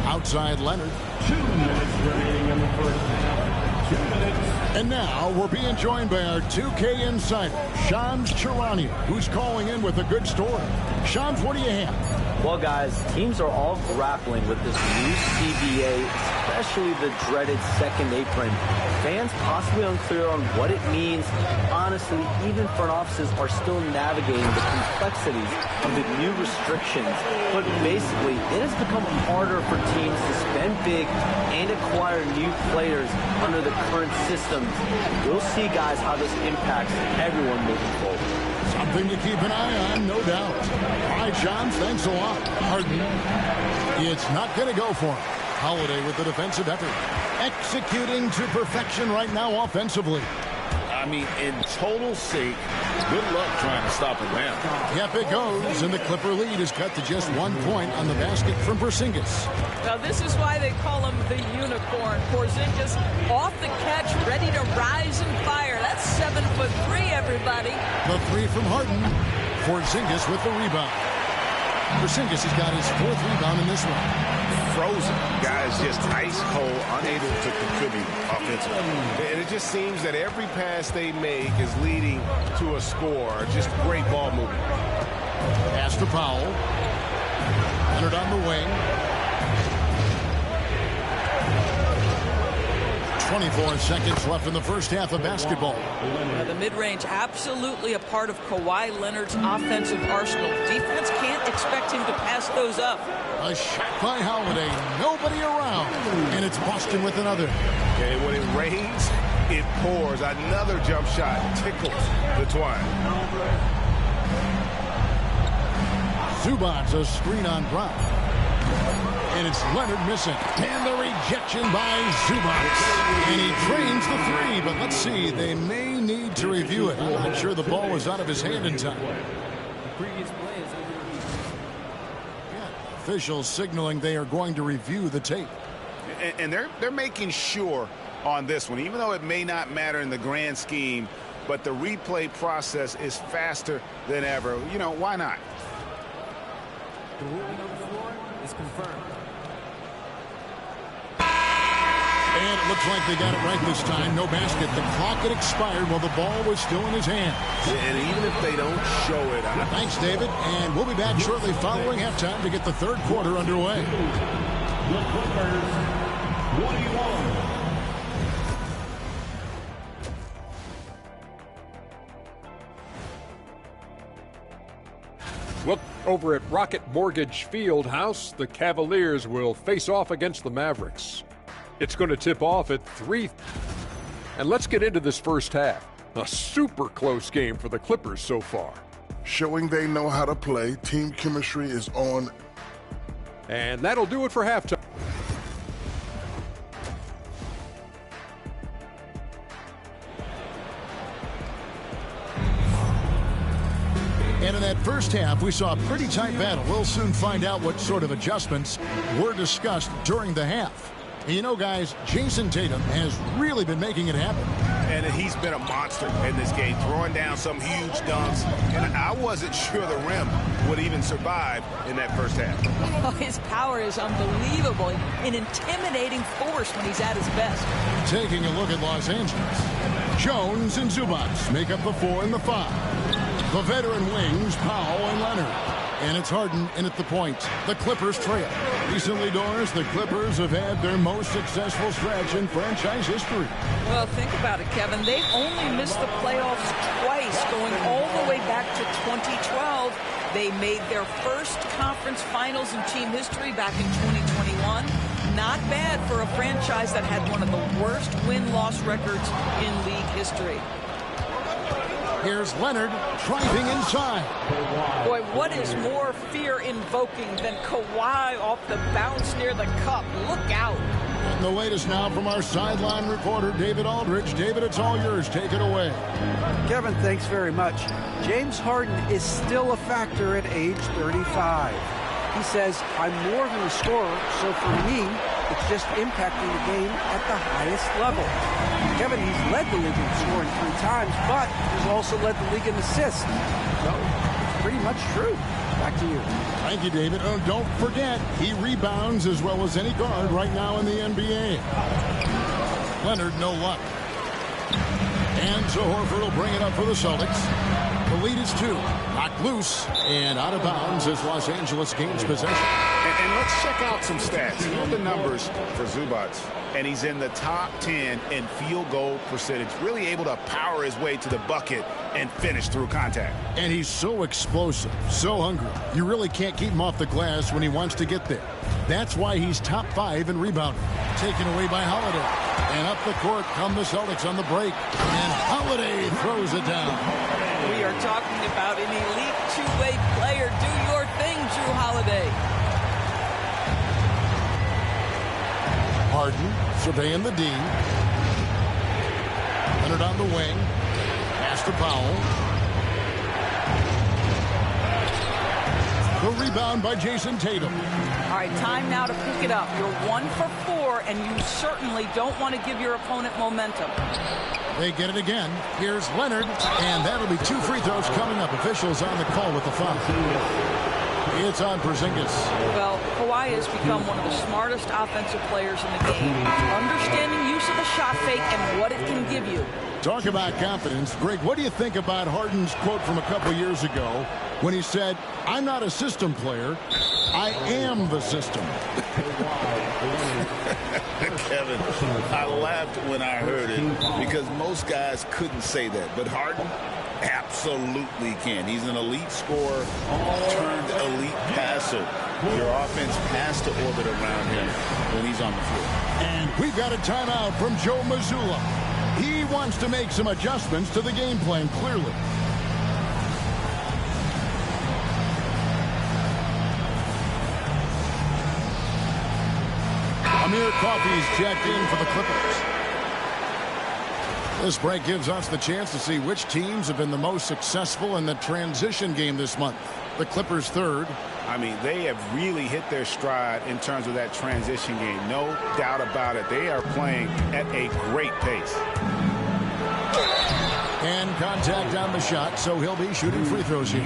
Speaker 1: Outside Leonard.
Speaker 9: 2 minutes remaining in the first half. 2 minutes.
Speaker 1: And now we're being joined by our 2K insider, Shams Charania, who's calling in with a good story. Shams, what do you have?
Speaker 14: Well, guys, teams are all grappling with this new CBA, especially the dreaded second apron. Fans possibly unclear on what it means. Honestly, even front offices are still navigating the complexities of the new restrictions. But basically, it has become harder for teams to spend big and acquire new players under the current systems. We'll see, guys, how this impacts everyone moving forward.
Speaker 1: Something to keep an eye on, no doubt. All right, John, thanks a lot. Harden, it's not going to go for him. Holiday with the defensive effort. Executing to perfection right now offensively.
Speaker 3: I mean, in total sync. Good luck trying to stop him now.
Speaker 1: Yep, it goes, and the Clipper lead is cut to just 1 point on the basket from Porzingis.
Speaker 17: Now, this is why they call him the unicorn. Porzingis off the catch, ready to rise and fire. That's 7'3", everybody.
Speaker 1: The 3 from Harden. Porzingis with the rebound. Porzingis has got his 4th rebound in this one.
Speaker 3: Frozen. Guys just ice cold, unable to contribute offensively.
Speaker 11: And it just seems that every pass they make is leading to a score. Just great ball movement.
Speaker 1: Pass to Powell. Leonard on the wing. 24 seconds left in the first half of basketball.
Speaker 17: The mid-range absolutely a part of Kawhi Leonard's offensive arsenal. Defense can't expect him to pass those up.
Speaker 1: A shot by Holiday. Nobody around. And it's Boston with another.
Speaker 5: And when it rains, it pours. Another jump shot tickles the twine.
Speaker 1: Zubac's a screen on Brown. And it's Leonard missing. And the rejection by Zubac. And he drains the three. But let's see. They may need to review it. I'm not sure the ball was out of his hand in time. Officials signaling they are going to review the tape.
Speaker 3: And they're making sure on this one, even though it may not matter in the grand scheme, but the replay process is faster than ever. You know, why not?
Speaker 18: The ruling on the floor is confirmed.
Speaker 1: And it looks like they got it right this time. No basket. The clock had expired while the ball was still in his hand.
Speaker 5: And even if they don't show it.
Speaker 1: Thanks, David. And we'll be back shortly following halftime to get the third quarter underway.
Speaker 9: The Clippers, 21.
Speaker 6: Look over at Rocket Mortgage Fieldhouse. The Cavaliers will face off against the Mavericks. It's going to tip off at 3. And let's get into this first half. A super close game for the Clippers so far.
Speaker 7: Showing they know how to play. Team chemistry is on.
Speaker 6: And that'll do it for halftime.
Speaker 1: And in that first half, we saw a pretty tight battle. We'll soon find out what sort of adjustments were discussed during the half. And you know, guys, Jason Tatum has really been making it happen.
Speaker 5: And he's been a monster in this game, throwing down some huge dunks. And I wasn't sure the rim would even survive in that first half.
Speaker 17: Oh, his power is unbelievable. An intimidating force when he's at his best.
Speaker 1: Taking a look at Los Angeles. Jones and Zubac make up the 4 and the 5. The veteran wings, Powell and Leonard. And it's Harden in at the point. The Clippers trail. Recently, Doris, the Clippers have had their most successful stretch in franchise history.
Speaker 17: Well, think about it, Kevin. They've only missed the playoffs twice, going all the way back to 2012. They made their first conference finals in team history back in 2021. Not bad for a franchise that had one of the worst win-loss records in league history.
Speaker 1: Here's Leonard driving inside.
Speaker 17: Boy, what is more fear-invoking than Kawhi off the bounce near the cup? Look out.
Speaker 1: And the latest now from our sideline reporter, David Aldridge. David, it's all yours. Take it away.
Speaker 2: Kevin, thanks very much. James Harden is still a factor at age 35. He says, I'm more than a scorer, so for me, it's just impacting the game at the highest level. Kevin, he's led the league in scoring 3 times, but he's also led the league in assists. So it's pretty much true. Back to you.
Speaker 1: Thank you, David. Oh, don't forget, he rebounds as well as any guard right now in the NBA. Leonard, no luck. And so Horford will bring it up for the Celtics. The lead is 2. Knocked loose and out of bounds as Los Angeles gains possession.
Speaker 3: And let's check out some stats. Here are the numbers for Zubac. And he's in the top 10 in field goal percentage. Really able to power his way to the bucket and finish through contact.
Speaker 1: And he's so explosive, so hungry. You really can't keep him off the glass when he wants to get there. That's why he's top 5 in rebounding. Taken away by Holiday. And up the court come the Celtics on the break. And Holiday throws it down.
Speaker 17: We are talking about an elite two-way player. Do your thing, Drew Holiday.
Speaker 1: Harden surveying the D. Leonard on the wing. Pass to Powell. The rebound by Jason Tatum.
Speaker 17: All right, time now to pick it up. You're 1 for 4, and you certainly don't want to give your opponent momentum.
Speaker 1: They get it again. Here's Leonard, and that'll be 2 free throws coming up. Officials on the call with the foul. It's on Porzingis.
Speaker 17: Well, Kawhi has become one of the smartest offensive players in the game. Understanding use of the shot fake and what it can give you.
Speaker 1: Talk about confidence. Greg, what do you think about Harden's quote from a couple years ago when he said, I'm not a system player, I am the system?
Speaker 3: Kevin, Kevin, I laughed when I heard it because most guys couldn't say that. But Harden absolutely can. He's an elite scorer turned elite passer. Your offense has to orbit around him when he's on the floor.
Speaker 1: And we've got a timeout from Joe Mazzulla. He wants to make some adjustments to the game plan, clearly. Amir Coffey's checked in for the Clippers. This break gives us the chance to see which teams have been the most successful in the transition game this month. The Clippers third.
Speaker 5: I mean, they have really hit their stride in terms of that transition game. No doubt about it. They are playing at a great pace.
Speaker 1: And contact on the shot, so he'll be shooting free throws here.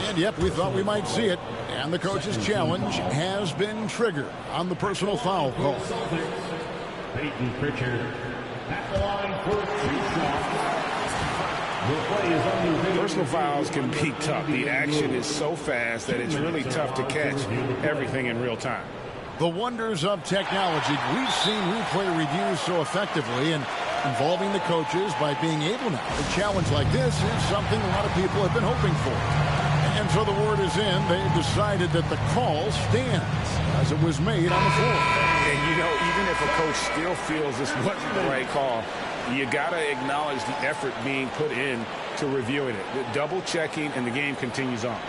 Speaker 1: And yep, we thought we might see it. And the coach's challenge has been triggered on the personal foul call.
Speaker 9: Peyton Pritchard at the line for 2 shots. The play is under.
Speaker 5: Personal fouls can be tough. The action is so fast that it's really tough to catch everything in real time.
Speaker 1: The wonders of technology. We've seen replay reviews so effectively and involving the coaches by being able now. A challenge like this is something a lot of people have been hoping for. And so the word is in. They've decided that the call stands as it was made on the floor.
Speaker 5: And, you know, even if a coach still feels this wasn't the right call, you got to acknowledge the effort being put in to reviewing it. The double checking, and the game continues on.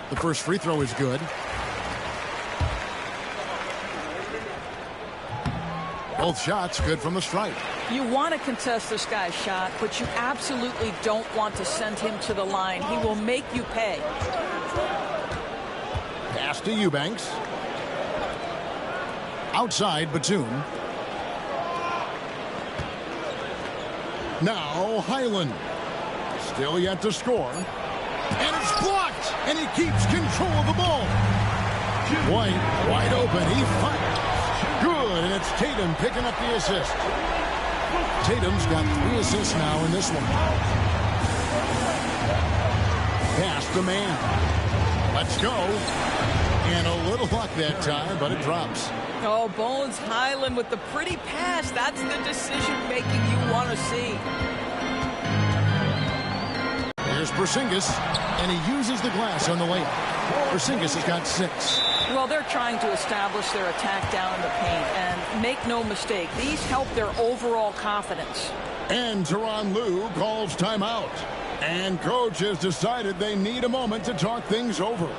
Speaker 1: The first free throw is good. Both shots good from the stripe.
Speaker 17: You want to contest this guy's shot, but you absolutely don't want to send him to the line. He will make you pay.
Speaker 1: Pass to Eubanks. Outside, Batum. Now Highland. Still yet to score. And it's blocked. And he keeps control of the ball. White wide open. He fires. Good, and it's Tatum picking up the assist. Tatum's got 3 assists now in this one. Pass the man. Let's go. And a little luck that time, but it drops.
Speaker 17: Oh, Bones Highland with the pretty pass. That's the decision-making you want to see.
Speaker 1: Here's Porzingis, and he uses the glass on the layup. Porzingis has got 6.
Speaker 17: Well, they're trying to establish their attack down in the paint, and make no mistake, these help their overall confidence.
Speaker 1: And Tyronn Lue calls timeout. And coach has decided they need a moment to talk things over.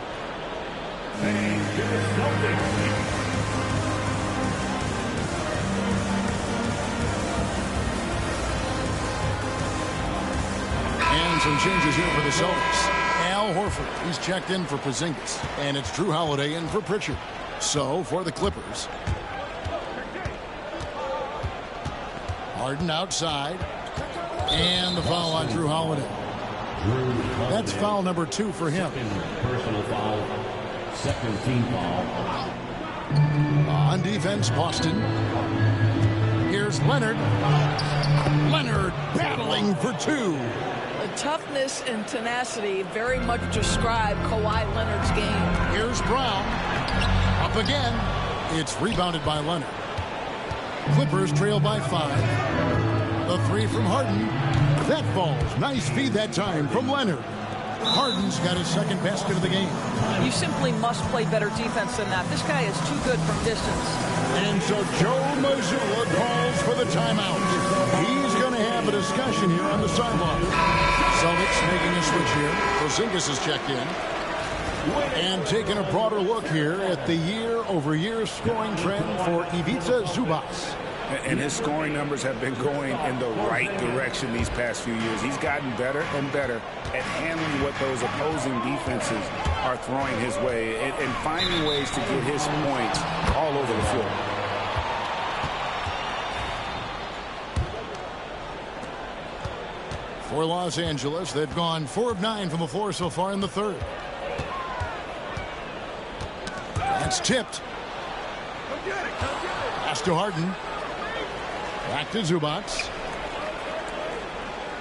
Speaker 1: And some changes here for the Celtics. Al Horford, he's checked in for Porzingis. And it's Drew Holiday in for Pritchard. So, for the Clippers. Harden outside. And the foul on Drew Holiday. That's foul number 2 for him.
Speaker 9: Personal foul. Second team foul.
Speaker 1: On defense, Boston. Here's Leonard. Leonard battling for 2.
Speaker 17: The toughness and tenacity very much describe Kawhi Leonard's game.
Speaker 1: Here's Brown. Up again. It's rebounded by Leonard. Clippers trail by 5. The 3 from Harden. That falls. Nice feed that time from Leonard. Harden's got his second basket of the game.
Speaker 17: You simply must play better defense than that. This guy is too good from distance.
Speaker 1: And so Joe Mazzulla calls for the timeout. He's going to have a discussion here on the sideline. Celtics making a switch here. Porzingis is checked in. And taking a broader look here at the year-over-year scoring trend for Ivica Zubac.
Speaker 5: And his scoring numbers have been going in the right direction these past few years. He's gotten better and better at handling what those opposing defenses are throwing his way and finding ways to get his points all over the floor.
Speaker 1: For Los Angeles, they've gone 4 of 9 from the floor so far in the third. It's tipped. Pass to Harden. Back to Zubac.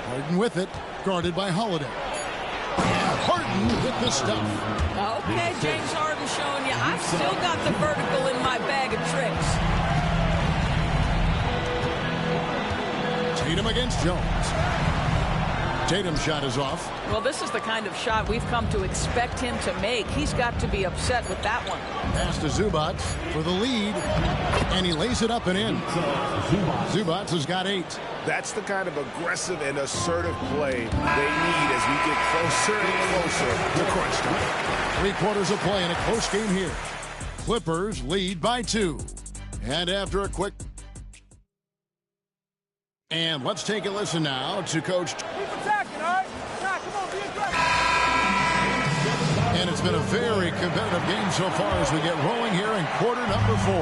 Speaker 1: Harden with it, guarded by Holiday. And Harden with the stuff.
Speaker 17: Okay, James Harden showing you, I've still got the vertical in my bag of tricks.
Speaker 1: Tatum against Jones. Tatum's shot is off.
Speaker 17: Well, this is the kind of shot we've come to expect him to make. He's got to be upset with that one.
Speaker 1: Pass to Zubac for the lead, and he lays it up and in. Zubac has got 8.
Speaker 5: That's the kind of aggressive and assertive play they need as we get closer and closer to crunch time.
Speaker 1: 3 quarters of play in a close game here. Clippers lead by 2. And after a quick... And let's take a listen now to Coach... And it's been a very competitive game so far as we get rolling here in quarter number 4.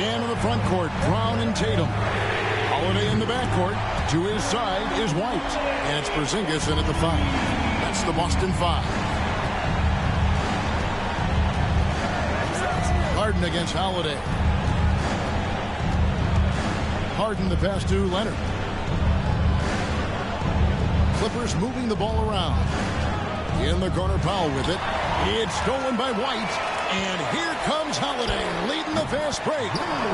Speaker 1: And in the front court, Brown and Tatum. Holiday in the backcourt. To his side is White. And it's Porzingis in at the 5. That's the Boston 5. Harden against Holiday. Harden the pass to Leonard. Clippers moving the ball around. In the corner, Powell with it. It's stolen by White. And here comes Holiday leading the fast break.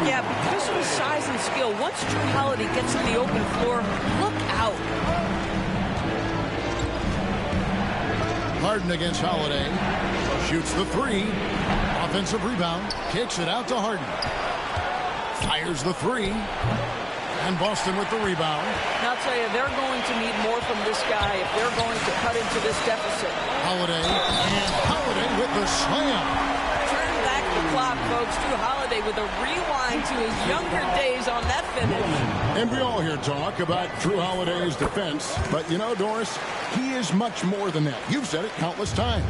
Speaker 17: Yeah, because of his size and skill, once Drew Holiday gets to the open floor, look out.
Speaker 1: Harden against Holiday. Shoots the 3. Offensive rebound. Kicks it out to Harden. Fires the 3. And Boston with the rebound.
Speaker 17: And I'll tell you, they're going to need more from this guy if they're going to cut into this deficit.
Speaker 1: Holiday. And Holiday with the slam.
Speaker 17: Turn back the clock, folks. Drew Holiday with a rewind to his younger days on that finish.
Speaker 1: And we all hear talk about Drew Holiday's defense. But you know, Doris, he is much more than that. You've said it countless times.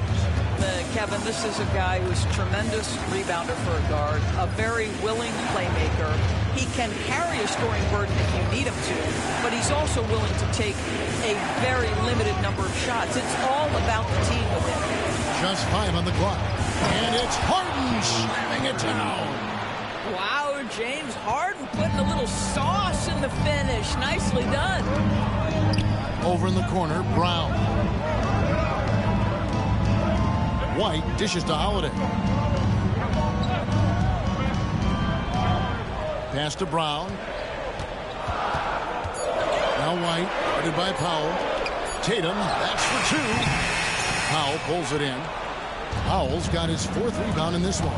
Speaker 17: Kevin, this is a guy who's a tremendous rebounder for a guard, a very willing playmaker. He can carry a scoring burden if you need him to, but he's also willing to take a very limited number of shots. It's all about the team with him.
Speaker 1: Just 5 on the clock. And it's Harden slamming it down.
Speaker 17: Wow, James Harden putting a little sauce in the finish. Nicely done.
Speaker 1: Over in the corner, Brown. White dishes to Holiday. Pass to Brown. Now White, guarded by Powell. Tatum, that's for 2. Powell pulls it in. Powell's got his 4th rebound in this one.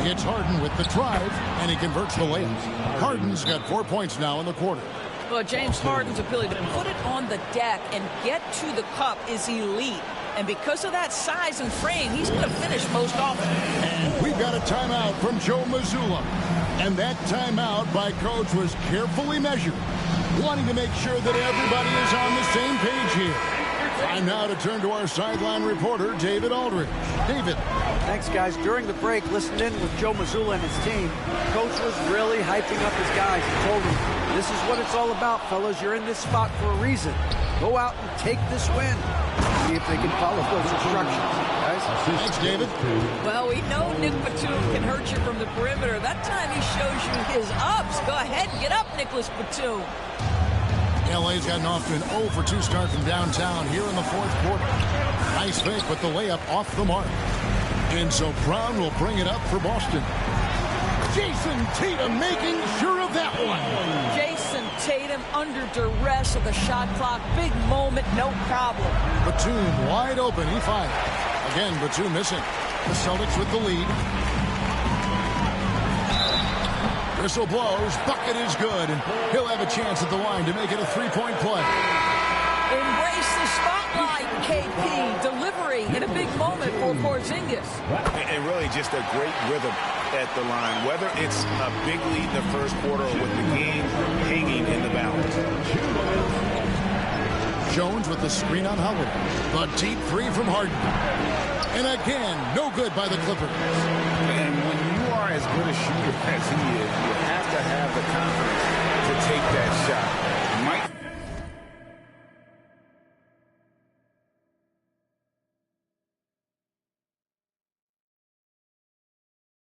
Speaker 1: It's Harden with the drive, and he converts the layup. Harden's got 4 points now in the quarter.
Speaker 17: Well, James Harden's ability to put it on the deck and get to the cup is elite. And because of that size and frame, he's going to finish most often.
Speaker 1: And we've got a timeout from Joe Mazzulla. And that timeout by Coach was carefully measured, wanting to make sure that everybody is on the same page here. Time now to turn to our sideline reporter, David Aldridge. David.
Speaker 2: Thanks, guys. During the break, listening in with Joe Mazzulla and his team, Coach was really hyping up his guys and told them, this is what it's all about, fellas. You're in this spot for a reason. Go out and take this win. See if they can follow those instructions. Guys.
Speaker 1: Thanks, David.
Speaker 17: Well, we know Nick Batum can hurt you from the perimeter. That time he shows you his ups. Go ahead and get up, Nicholas Batum.
Speaker 1: LA's gotten off to an 0 for 2 start from downtown here in the 4th quarter. Nice fake, but the layup off the mark. And so Brown will bring it up for Boston. Jason Tatum making sure of that one.
Speaker 17: Jason Tatum under duress of the shot clock. Big moment, no problem.
Speaker 1: Batum wide open. He fired. Again, Batum missing. The Celtics with the lead. Whistle blows. Bucket is good. And he'll have a chance at the line to make it a 3-point play.
Speaker 17: Embrace the spotlight, KP. Delivery in a big moment for Porzingis.
Speaker 5: And really just a great rhythm at the line, whether it's a big lead in the first quarter or with the game hanging in the balance.
Speaker 1: Jones with the screen on Howard. The deep 3 from Harden. And again, no good by the Clippers.
Speaker 5: And when you are as good a shooter as he is, you have to have the confidence to take